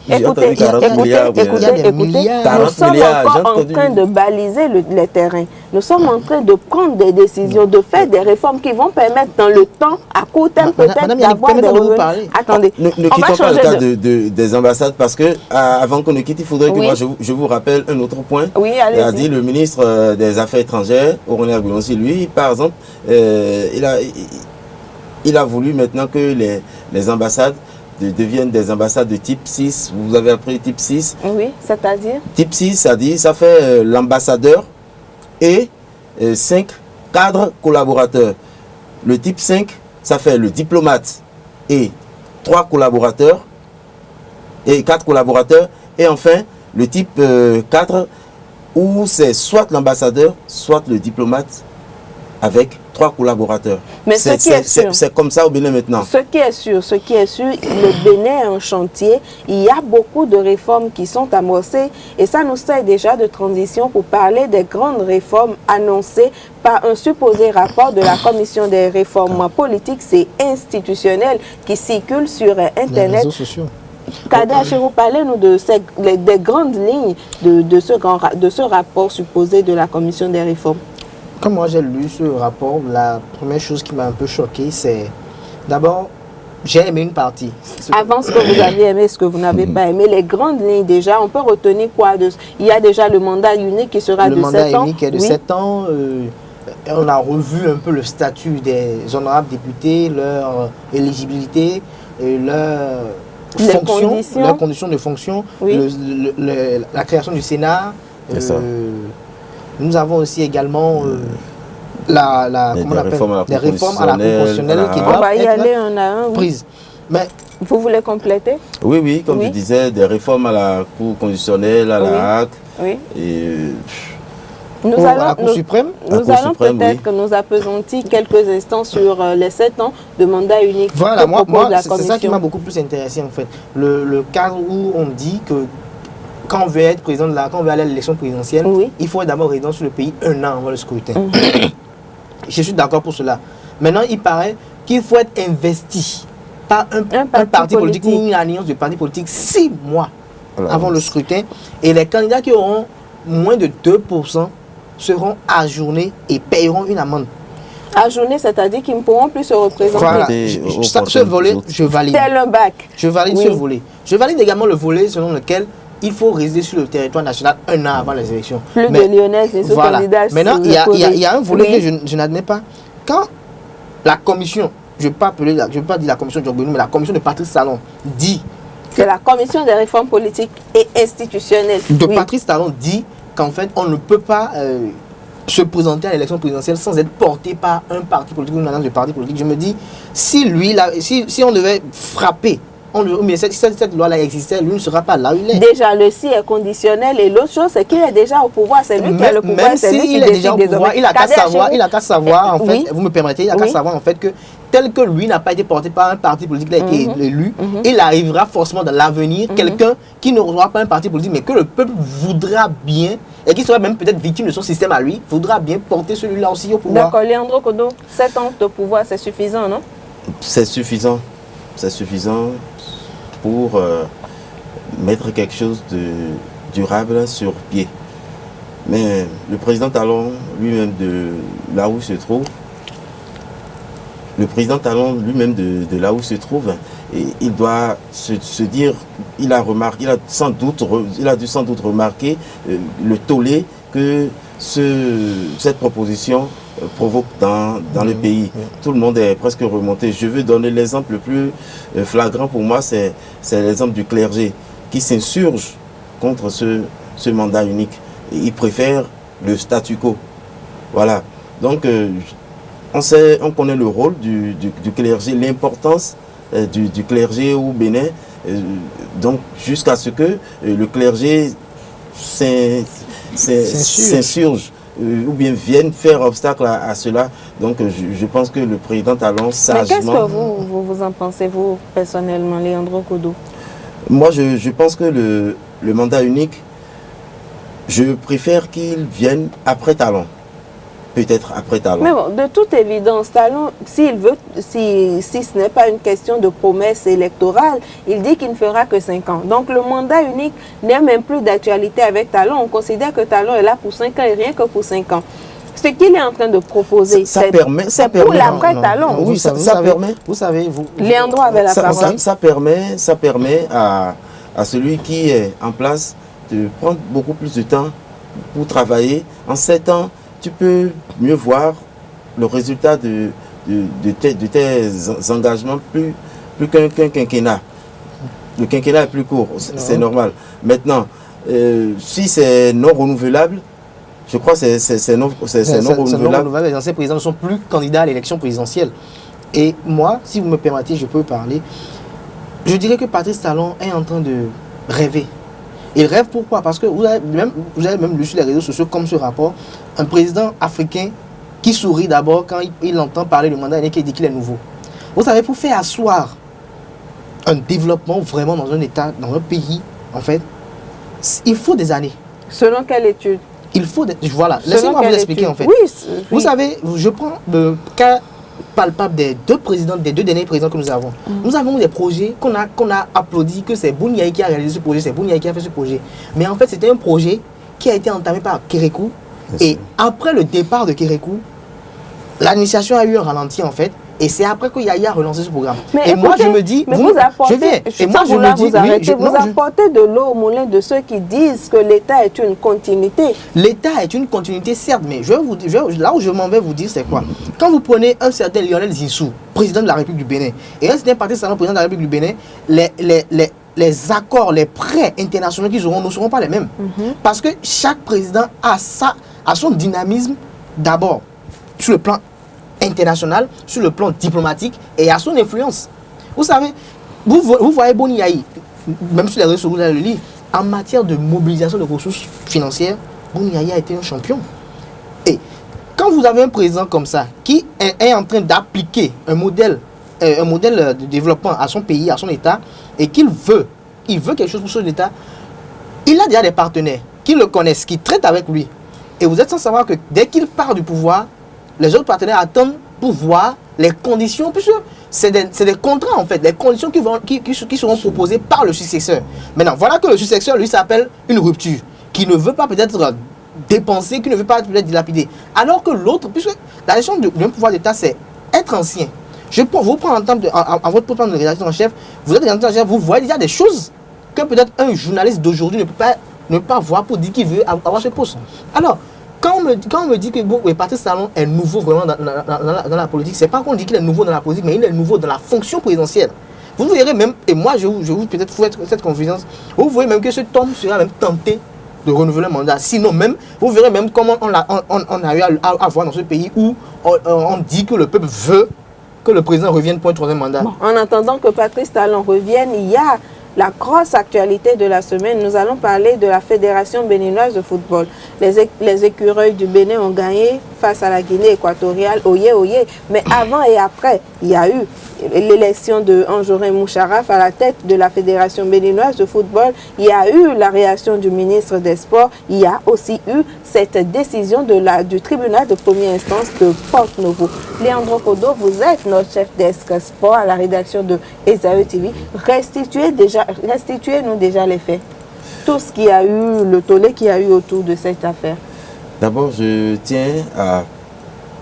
Écoutez, nous sommes encore en train de baliser les terrains. Nous sommes en train de prendre des décisions, de faire des réformes qui vont permettre dans le temps, à court terme peut-être, d'avoir des revenus. Attendez, ne quittons pas le cas des ambassades parce que avant qu'on ne quitte, il faudrait que moi je vous rappelle un autre point. Oui, allez-y. Il a dit le ministre des Affaires étrangères, Aurélien Goulonsi, lui, par exemple, il a voulu maintenant que les ambassades deviennent des ambassades de type 6. Vous avez appris type 6? Oui, c'est-à-dire? Type 6, ça fait l'ambassadeur et 5 cadres collaborateurs. Le type 5, ça fait le diplomate et 3 collaborateurs et 4 collaborateurs. Et enfin, le type 4, où c'est soit l'ambassadeur, soit le diplomate avec 3 collaborateurs. Mais c'est comme ça au Bénin maintenant. Ce qui est sûr, le Bénin est un chantier. Il y a beaucoup de réformes qui sont amorcées et ça nous sert déjà de transition pour parler des grandes réformes annoncées par un supposé rapport de la Commission des réformes politiques et institutionnelles qui circule sur Internet. Les réseaux sociaux. Kader, vous parlez-nous des grandes lignes de ce rapport supposé de la Commission des réformes. Quand moi j'ai lu ce rapport, la première chose qui m'a un peu choqué, c'est d'abord, j'ai aimé une partie. Avant ce que vous avez aimé, ce que vous n'avez pas aimé, les grandes lignes déjà, on peut retenir quoi? Il y a déjà le mandat unique qui sera de 7 ans. Le mandat unique est de 7 ans. On a revu un peu le statut des honorables députés, leur éligibilité, leurs conditions de fonction, la création du Sénat. Nous avons aussi également des réformes à la Cour constitutionnelle qui doivent être prises. Mais vous voulez compléter? Oui, comme je disais, des réformes à la Cour constitutionnelle, à la HAC. Nous allons peut-être que nous appesantir quelques instants sur les 7 ans de mandat unique. Voilà, moi c'est ça qui m'a beaucoup plus intéressé en fait. Le cadre où on dit que quand on veut être président quand on veut aller à l'élection présidentielle, il faut d'abord résidenter sur le pays 1 an avant le scrutin. Je suis d'accord pour cela. Maintenant, il paraît qu'il faut être investi par un parti politique ou une alliance de partis politiques 6 mois avant le scrutin. Et les candidats qui auront moins de 2% seront ajournés et paieront une amende. Ajournés, c'est-à-dire qu'ils ne pourront plus se représenter. Voilà. Ce volet, je valide. Tel un bac. Je valide ce volet. Je valide également le volet selon lequel il faut résider sur le territoire national 1 an avant les élections. Plus de Lyonnais, c'est ce candidat. Maintenant, il y a un volet que je n'admets pas. Quand la commission, je ne veux pas dire la commission de Djogbenou, mais la commission de Patrice Talon dit... C'est la commission des réformes politiques et institutionnelles. Patrice Talon dit qu'en fait, on ne peut pas se présenter à l'élection présidentielle sans être porté par un parti politique ou une alliance de partis politiques. Je me dis, si on devait frapper, mais cette loi-là existait, lui ne sera pas là où il est. Déjà, le si est conditionnel et l'autre chose, c'est qu'il est déjà au pouvoir. C'est lui qui a le pouvoir. Même s'il est déjà au pouvoir, il a qu'à savoir, en fait, vous me permettez, il a qu'à savoir en fait que tel que lui n'a pas été porté par un parti politique qui est élu, il arrivera forcément dans l'avenir quelqu'un qui ne rejoindra pas un parti politique, mais que le peuple voudra bien, et qui sera même peut-être victime de son système à lui, voudra bien porter celui-là aussi au pouvoir. D'accord, Leandro Kodo, 7 ans de pouvoir, c'est suffisant, non? C'est suffisant. C'est suffisant pour mettre quelque chose de durable sur pied. Mais le président Talon, lui-même de là où il se trouve, il doit se dire, il a dû sans doute remarquer le tollé que cette proposition provoque dans le pays. Tout le monde est presque remonté. Je veux donner l'exemple le plus flagrant pour moi, c'est l'exemple du clergé qui s'insurge contre ce mandat unique. Il préfère le statu quo. Voilà. Donc, on connaît le rôle du clergé, l'importance du clergé au Bénin, donc jusqu'à ce que le clergé s'insurge ou bien viennent faire obstacle à cela. Donc je pense que le président Talon sagement... Mais qu'est-ce que vous en pensez, vous, personnellement, Leandro Kodo? Moi, je pense que le mandat unique, je préfère qu'il vienne après Talon. Peut-être après Talon. Mais bon, de toute évidence, Talon, s'il veut, si ce n'est pas une question de promesse électorale, il dit qu'il ne fera que 5 ans. Donc le mandat unique n'est même plus d'actualité avec Talon. On considère que Talon est là pour 5 ans et rien que pour 5 ans. Ce qu'il est en train de proposer, c'est pour l'après-Talon. Oui, ça permet. Vous savez, Leandro avait la parole. Ça permet à celui qui est en place de prendre beaucoup plus de temps pour travailler. En 7 ans, tu peux mieux voir le résultat de tes engagements plus qu'un quinquennat. Le quinquennat est plus court, c'est normal. Maintenant, si c'est non renouvelable, je crois que c'est non renouvelable. Les anciens présidents ne sont plus candidats à l'élection présidentielle. Et moi, si vous me permettez, je peux parler. Je dirais que Patrice Talon est en train de rêver. Il rêve pourquoi? Parce que vous avez même lu sur les réseaux sociaux comme ce rapport, un président africain qui sourit d'abord quand il entend parler du mandat et qui dit qu'il est nouveau. Vous savez, pour faire asseoir un développement vraiment dans un État, dans un pays, en fait, il faut des années. Selon quelle étude? Il faut des... Voilà, laissez-moi vous expliquer en fait. Oui, vous savez, je prends le cas palpable des deux derniers présidents que nous avons. Nous avons des projets qu'on a applaudi, que c'est Bouniaï qui a réalisé ce projet, c'est Bouniaï qui a fait ce projet. Mais en fait, c'était un projet qui a été entamé par Kérékou. Et après le départ de Kérékou, l'administration a eu un ralenti en fait. Et c'est après que Yaya a relancé ce programme. Mais et écoutez, moi, je me dis, vous apportez, vous apportez de l'eau au moulin de ceux qui disent que l'État est une continuité. L'État est une continuité, certes, mais là où je m'en vais vous dire, c'est quoi? Quand vous prenez un certain Lionel Zinsou, président de la République du Bénin, et un certain Patrice Talon, président de la République du Bénin, les accords, les prêts internationaux qu'ils auront ne seront pas les mêmes. Parce que chaque président a son dynamisme d'abord sur le plan international, sur le plan diplomatique et à son influence. Vous savez, vous voyez Bouniaï, même sur les réseaux sociaux, vous allez le lire, en matière de mobilisation de ressources financières, Bouniaï a été un champion. Et quand vous avez un président comme ça, qui est en train d'appliquer un modèle de développement à son pays, à son État, et il veut quelque chose pour son État, il a déjà des partenaires qui le connaissent, qui traitent avec lui. Et vous êtes sans savoir que dès qu'il part du pouvoir, les autres partenaires attendent pour voir les conditions, puisque c'est des contrats en fait, les conditions qui seront proposées par le successeur. Maintenant, voilà que le successeur, lui, s'appelle une rupture, qui ne veut pas peut-être dépenser, qui ne veut pas peut-être dilapider. Alors que l'autre, puisque la gestion d'un pouvoir d'État, c'est être ancien. Je vous prends en votre plan de rédaction en chef, vous êtes rédacteur en chef, vous voyez déjà des choses que peut-être un journaliste d'aujourd'hui ne peut pas voir pour dire qu'il veut avoir ce poste. Alors, quand on me dit que Patrice Talon est nouveau vraiment dans la politique, c'est pas qu'on dit qu'il est nouveau dans la politique, mais il est nouveau dans la fonction présidentielle. Vous verrez même, et moi je vous peut-être faire cette confidence, vous voyez même que cet homme sera même tenté de renouveler un mandat. Sinon même, vous verrez même comment on a eu à voir dans ce pays où on dit que le peuple veut que le président revienne pour un troisième mandat. Bon, en attendant que Patrice Talon revienne, il y a la grosse actualité de la semaine. Nous allons parler de la Fédération béninoise de football. Les écureuils du Bénin ont gagné face à la Guinée équatoriale. Oyez, oyez. Mais avant et après, il y a eu l'élection de Anjorin Moucharaf à la tête de la Fédération béninoise de football. Il y a eu la réaction du ministre des Sports. Il y a aussi eu cette décision du tribunal de première instance de Porte-Novo. Léandro Kodo, vous êtes notre chef desk sport à la rédaction de Esaü TV. Restituez-nous déjà les faits. Tout ce qu'il y a eu, le tollé qu'il y a eu autour de cette affaire. D'abord, je tiens à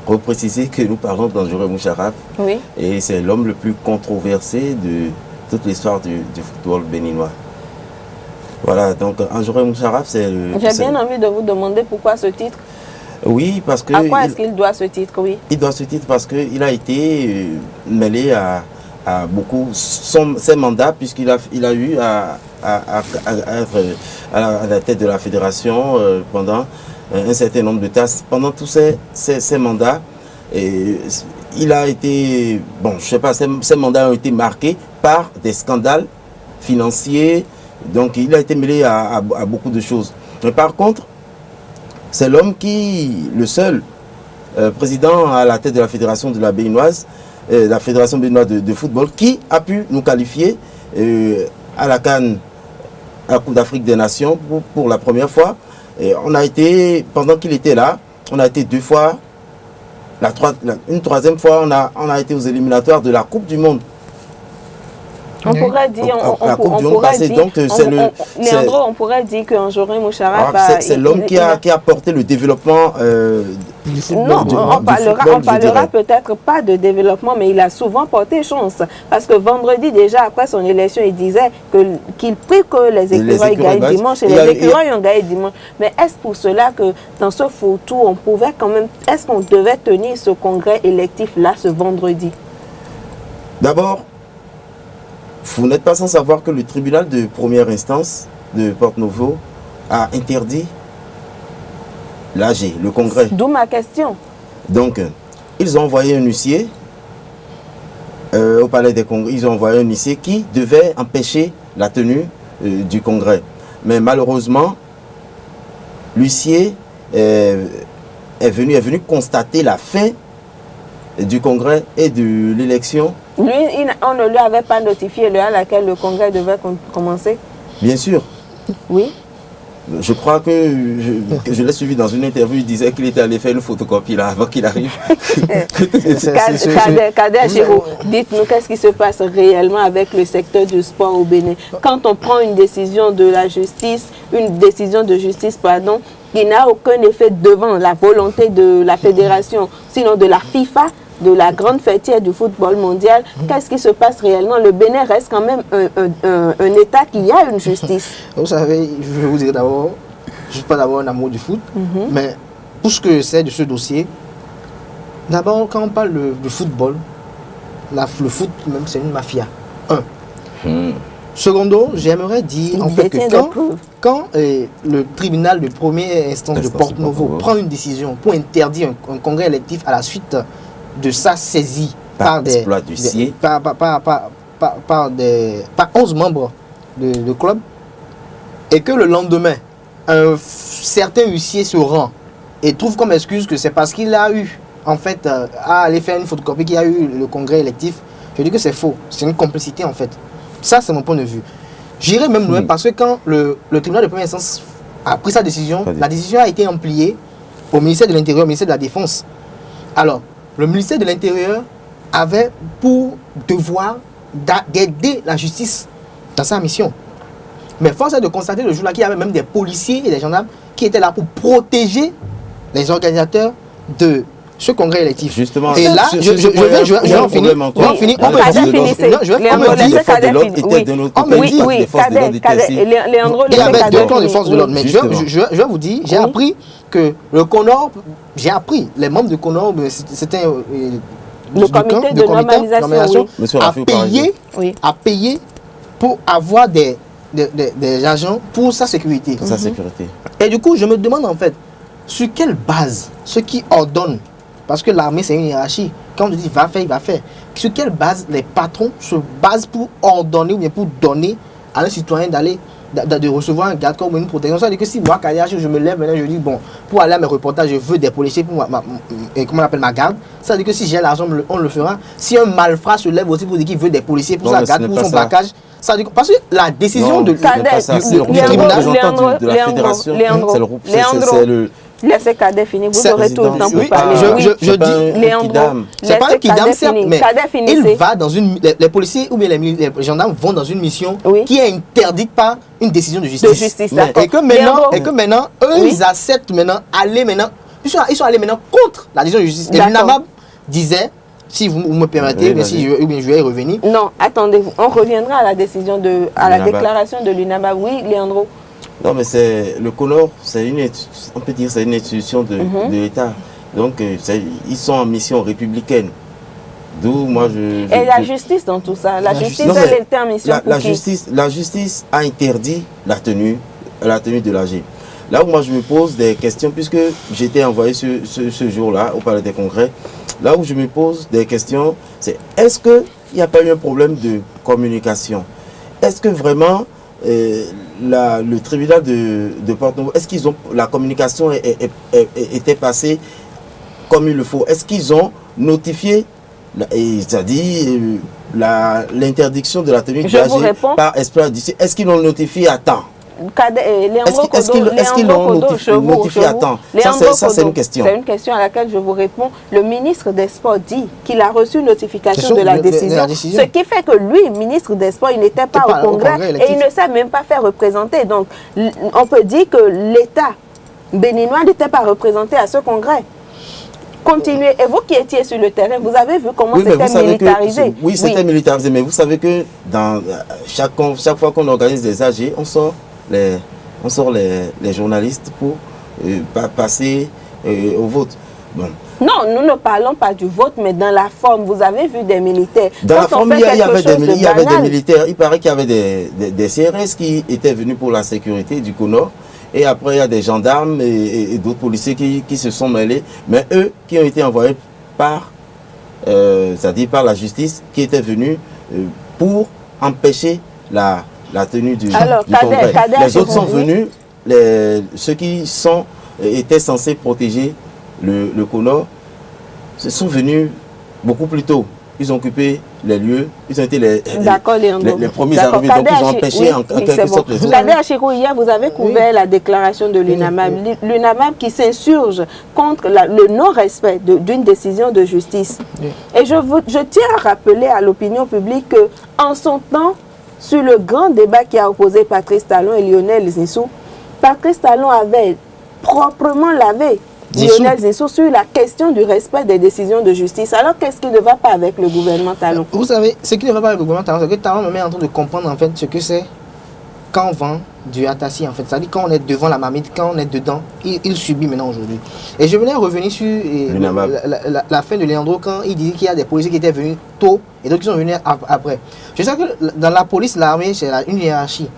repréciser que nous parlons d'Anjorin Moucharaf. Oui. Et c'est l'homme le plus controversé de toute l'histoire du football béninois. Voilà, donc Anjorin Moucharaf, c'est le... J'ai bien envie de vous demander pourquoi ce titre. Oui, parce que... À quoi est-ce qu'il doit ce titre, oui? Il doit ce titre parce qu'il a été mêlé à beaucoup ses mandats, puisqu'il a eu à être à la tête de la fédération pendant un certain nombre de tasses. Pendant tous ces mandats, et il a été, bon, je sais pas, ces mandats ont été marqués par des scandales financiers, donc il a été mêlé à beaucoup de choses. Mais par contre, c'est l'homme le seul président à la tête de la fédération de la béninoise, la fédération béninoise de football, qui a pu nous qualifier à la CAN, à la Coupe d'Afrique des Nations pour la première fois. Et on a été, pendant qu'il était là, on a été 2 fois, une troisième fois, on a été aux éliminatoires de la Coupe du Monde. On pourrait dire, Léandro, on pourrait dire qu'Anjorin Moucharaf... C'est l'homme qui a porté le développement du football. Non, on parlera peut-être pas de développement, mais il a souvent porté chance. Parce que vendredi, déjà, après son élection, il disait qu'il prie que les écureuils gagnent dimanche, et les écureuils ont gagné dimanche. Mais est-ce pour cela que dans ce fourre-tout, on pouvait quand même... Est-ce qu'on devait tenir ce congrès électif-là ce vendredi? D'abord, vous n'êtes pas sans savoir que le tribunal de première instance de Porte-Novo a interdit l'AG, le congrès. D'où ma question. Donc, ils ont envoyé un huissier au palais des congrès. Ils ont envoyé un huissier qui devait empêcher la tenue du congrès. Mais malheureusement, l'huissier est venu constater la fin du congrès et de l'élection. Lui, on ne lui avait pas notifié l'heure à laquelle le congrès devait commencer? Bien sûr. Oui. Je crois que je l'ai suivi dans une interview, il disait qu'il était allé faire une photocopie là avant qu'il arrive. Kader Chirou, dites-nous qu'est-ce qui se passe réellement avec le secteur du sport au Bénin. Quand on prend une décision de la justice, pardon, qui n'a aucun effet devant la volonté de la fédération, sinon de la FIFA, de la grande fêtière du football mondial, qu'est-ce qui se passe réellement? Le Bénin reste quand même un État qui a une justice. Vous savez, je vais vous dire d'abord, je ne suis pas d'abord un amour du foot, mais pour ce que c'est de ce dossier, d'abord, quand on parle de football, le foot même, c'est une mafia. Secondo, j'aimerais dire en fait que quand le tribunal de première instance de Porto-Novo prend une décision pour interdire un congrès électif à la suite de sa saisie par 11 membres de club, et que le lendemain, un certain huissier se rend et trouve comme excuse que c'est parce qu'il a eu, en fait, à aller faire une photocopie qu'il y a eu le congrès électif, je dis que c'est faux. C'est une complicité, en fait. Ça, c'est mon point de vue. J'irai même loin parce que quand le tribunal de première instance a pris sa décision, la décision a été ampliée au ministère de l'Intérieur, au ministère de la Défense. Alors, le ministère de l'Intérieur avait pour devoir d'aider la justice dans sa mission. Mais force est de constater le jour-là qu'il y avait même des policiers et des gendarmes qui étaient là pour protéger les organisateurs de ce congrès électif. Justement, et là, je vais en finir. Je vais vous dire, j'ai appris que le CONOR, les membres du CONOR, c'était le comité de normalisation, a payé pour avoir des agents pour sa sécurité. Et du coup, je me demande en fait, sur quelle base ceux qui ordonnent, parce que l'armée c'est une hiérarchie, quand on dit va faire, il va faire, sur quelle base les patrons se basent pour ordonner ou bien pour donner à un citoyen de recevoir un garde-corps ou une protection? Ça veut dire que si moi, Kayachi, je me lève maintenant, je dis bon, pour aller à mes reportages, je veux des policiers pour comment on appelle ma garde. Ça veut dire que si j'ai l'argent, on le fera. Si un malfrat se lève aussi pour dire qu'il veut des policiers pour sa garde, pour son braquage, ça veut dire parce que la décision de la fédération, c'est le laissez Kader finir, vous aurez tout le temps pour parler. Je dis, Léandro, c'est pas un kidam, mais il va dans une... Les policiers ou bien les gendarmes vont dans une mission qui est interdite par une décision de justice. Et que maintenant, eux, ils acceptent maintenant, ils sont allés maintenant contre la décision de justice. Et l'UNAMAB disait, si vous me permettez, ou bien je vais y revenir. Non, attendez, on reviendra à la décision à la déclaration de l'UNAMAB. Oui, Léandro. Non, mais c'est le CONOR, on peut dire c'est une institution de l'État. Donc, ils sont en mission républicaine. D'où moi Et la justice dans tout ça? La justice, elle était en mission pour la justice a interdit la tenue de l'AG. Là où moi je me pose des questions, puisque j'étais envoyé ce jour-là au Palais des Congrès, là où je me pose des questions, c'est est-ce qu'il n'y a pas eu un problème de communication? Est-ce que vraiment le tribunal de Porto-Novo, est-ce qu'ils ont la communication était passée comme il le faut? Est-ce qu'ils ont notifié, c'est-à-dire l'interdiction de la tenue de l'AG par Espoir d'ici? Est-ce qu'ils l'ont notifié à temps? Est-ce qu'ils l'ont notifié à temps? Ça, c'est une question. C'est une question à laquelle je vous réponds. Le ministre des Sports dit qu'il a reçu notification de la décision. Ce qui fait que lui, ministre des Sports, il n'était pas au congrès et il ne s'est même pas fait représenter. Donc, on peut dire que l'État béninois n'était pas représenté à ce congrès. Continuez. Et vous qui étiez sur le terrain, vous avez vu comment c'était militarisé? Oui, c'était militarisé, mais vous savez que dans chaque fois qu'on organise des AG, on sort les journalistes pour passer au vote. Bon. Non, nous ne parlons pas du vote, mais dans la forme, vous avez vu des militaires. Dans la forme, il y avait des militaires. Il paraît qu'il y avait des CRS qui étaient venus pour la sécurité du CONOR. Et après, il y a des gendarmes et d'autres policiers qui se sont mêlés. Mais eux, qui ont été envoyés c'est-à-dire par la justice, qui étaient venus pour empêcher la tenue du Alors, congrès. Les autres sont venus, ceux qui étaient censés protéger le Conor, sont venus beaucoup plus tôt. Ils ont occupé les lieux, ils ont été les premiers arrivés, donc ils ont empêché en quelque sorte les autres. Kadé Achirou, hier, vous avez couvert la déclaration de l'UNAMAB. L'UNAMAB qui s'insurge contre le non-respect d'une décision de justice. Et je tiens à rappeler à l'opinion publique qu'en son temps, sur le grand débat qui a opposé Patrice Talon et Lionel Zinsou, Patrice Talon avait proprement lavé Lionel Zinsou sur la question du respect des décisions de justice. Alors, qu'est-ce qui ne va pas avec le gouvernement Talon? Vous savez, ce qui ne va pas avec le gouvernement Talon, c'est que Talon me met en train de comprendre en fait ce que c'est quand on vend du atassi en fait. C'est-à-dire quand on est devant la marmite, quand on est dedans, il subit maintenant aujourd'hui. Et je venais revenir sur la fin de Leandro quand il disait qu'il y a des policiers qui étaient venus tôt et d'autres qui sont venus après. Je sais que dans la police, l'armée, c'est une hiérarchie.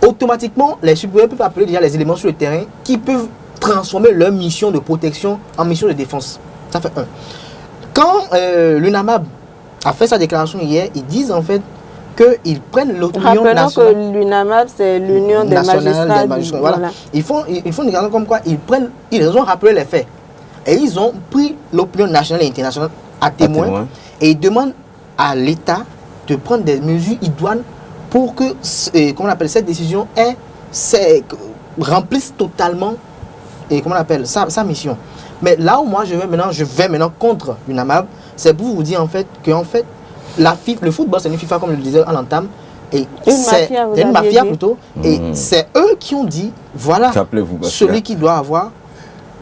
Automatiquement, les supérieurs peuvent appeler déjà les éléments sur le terrain qui peuvent transformer leur mission de protection en mission de défense. Ça fait un. Quand l'UNAMAB a fait sa déclaration hier, ils disent en fait qu'ils prennent l'opinion nationale. Rappelons que l'UNAMAB, c'est l'Union des magistrats. Voilà. Ils font une déclaration comme quoi ils ont rappelé les faits. Et ils ont pris l'opinion nationale et internationale à témoin. Et ils demandent à l'État de prendre des mesures idoines pour que, comment on appelle, cette décision remplisse totalement et comment on appelle sa mission. Mais là où moi je vais maintenant contre l'UNAMAB, c'est pour vous dire en fait que le football c'est une FIFA comme je le disais à l'entame et c'est une mafia plutôt et c'est eux qui ont dit voilà celui qui doit avoir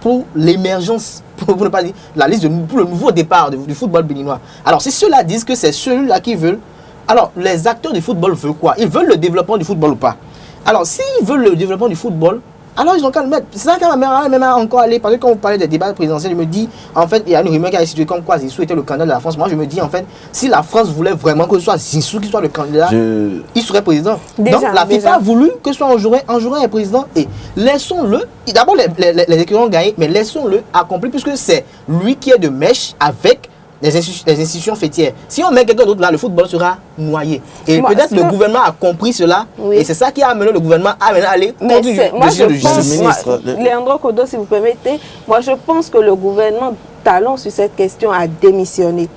pour l'émergence, pour ne pas dire la liste pour le nouveau départ du football béninois. Alors si ceux-là disent que c'est celui-là qu'ils veulent, alors les acteurs du football veulent quoi? Ils veulent le développement du football ou pas? Alors s'ils veulent le développement du football, alors ils ont qu'à le mettre. C'est ça que ma mère même encore allé, parce que quand vous parlez des débats présidentiels, je me dis, en fait, il y a une rumeur qui a été située comme quoi Zinsou était le candidat de la France. Moi je me dis, en fait, si la France voulait vraiment que ce soit Zinsou qui soit le candidat, il serait président. Donc la FIFA a voulu que ce soit Anjourin est président. Et laissons-le, d'abord les écuries ont gagné, mais laissons-le accomplir, puisque c'est lui qui est de mèche avec les institutions fêtières. Si on met quelqu'un d'autre là, le football sera noyé. Et peut-être le gouvernement a compris cela. Et c'est ça qui a amené le gouvernement à aller contre une décision de justice. Leandro Kodo, si vous permettez, moi je pense que le gouvernement Talon sur cette question a démissionné.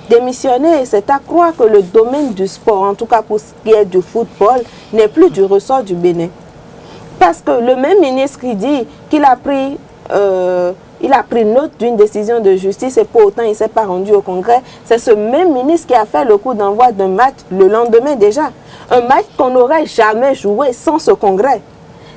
Démissionner, c'est à croire que le domaine du sport, en tout cas pour ce qui est du football, n'est plus du ressort du Bénin. Parce que le même ministre qui dit qu'il a pris... il a pris note d'une décision de justice et pour autant il ne s'est pas rendu au Congrès. C'est ce même ministre qui a fait le coup d'envoi d'un match le lendemain déjà. Un match qu'on n'aurait jamais joué sans ce Congrès.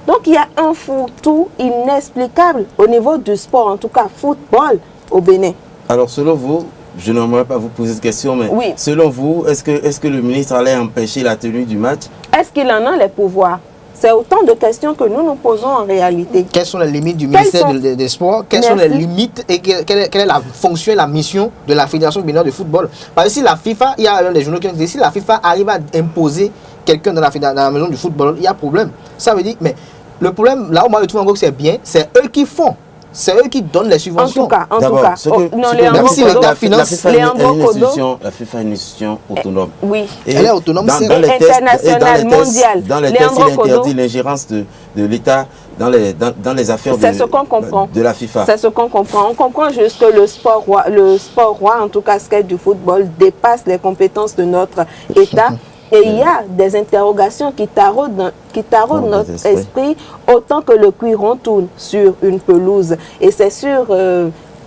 Donc il y a un fourre-tout inexplicable au niveau du sport, en tout cas football au Bénin. Alors selon vous, je n'aimerais pas vous poser cette question, mais selon vous, est-ce que le ministre allait empêcher la tenue du match? Est-ce qu'il en a les pouvoirs? C'est autant de questions que nous nous posons en réalité. Quelles sont les limites du ministère des Sports? Quelles sont les limites et quelle est la fonction et la mission de la Fédération béninoise de football? Parce que si la FIFA, il y a des journaux qui ont dit, si la FIFA arrive à imposer quelqu'un dans la maison du football, il y a problème. Ça veut dire, mais le problème, là où moi je trouve encore que c'est bien, c'est eux qui font. C'est eux qui donnent les subventions. En tout cas, même si la FIFA est une institution autonome. Oui, elle est autonome, c'est internationale, mondiale. Dans les tests, il interdit l'ingérence de l'État dans les affaires de la FIFA. C'est ce qu'on comprend. On comprend juste que le sport roi, en tout cas ce qui est du football, dépasse les compétences de notre État. Et il y a des interrogations qui taraudent notre esprit autant que le cuiron tourne sur une pelouse. Et c'est sur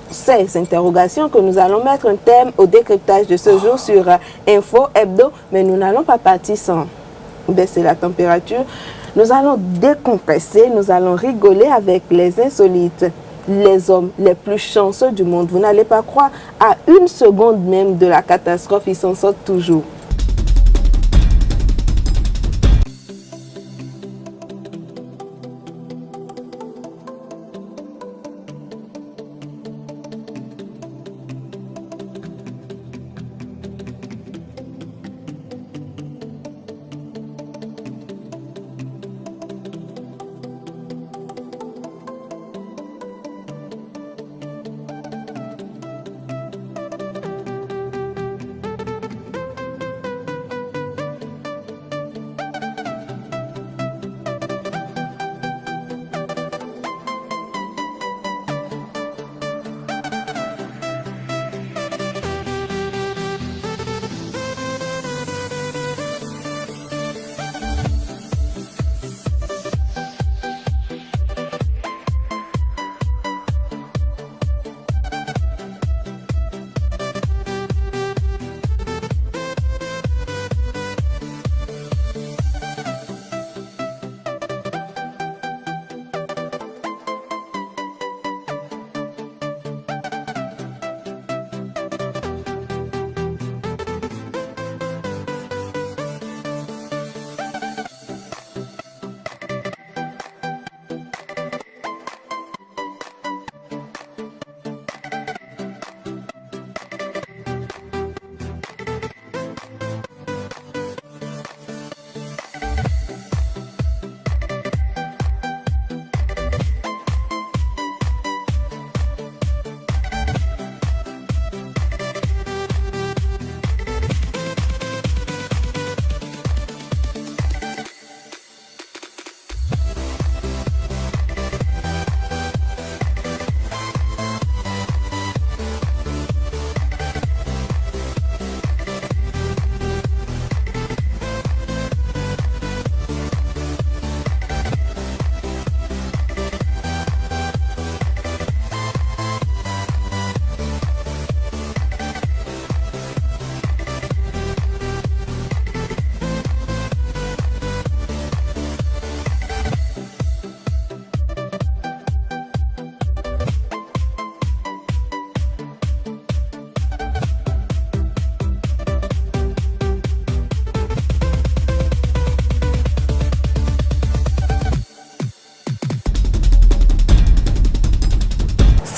ces interrogations que nous allons mettre un thème au décryptage de ce jour sur Info Hebdo. Mais nous n'allons pas partir sans baisser la température. Nous allons décompresser, nous allons rigoler avec les insolites. Les hommes les plus chanceux du monde. Vous n'allez pas croire, à une seconde même de la catastrophe, ils s'en sortent toujours.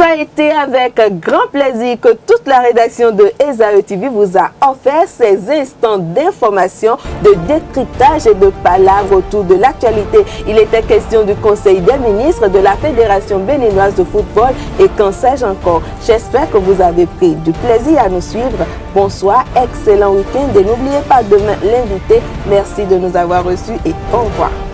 a été avec grand plaisir que toute la rédaction de ESAE TV vous a offert ces instants d'information, de décryptage et de palabres autour de l'actualité. Il était question du Conseil des ministres, de la Fédération béninoise de football et qu'en sais-je encore. J'espère que vous avez pris du plaisir à nous suivre. Bonsoir, excellent week-end et n'oubliez pas demain l'invité. Merci de nous avoir reçus et au revoir.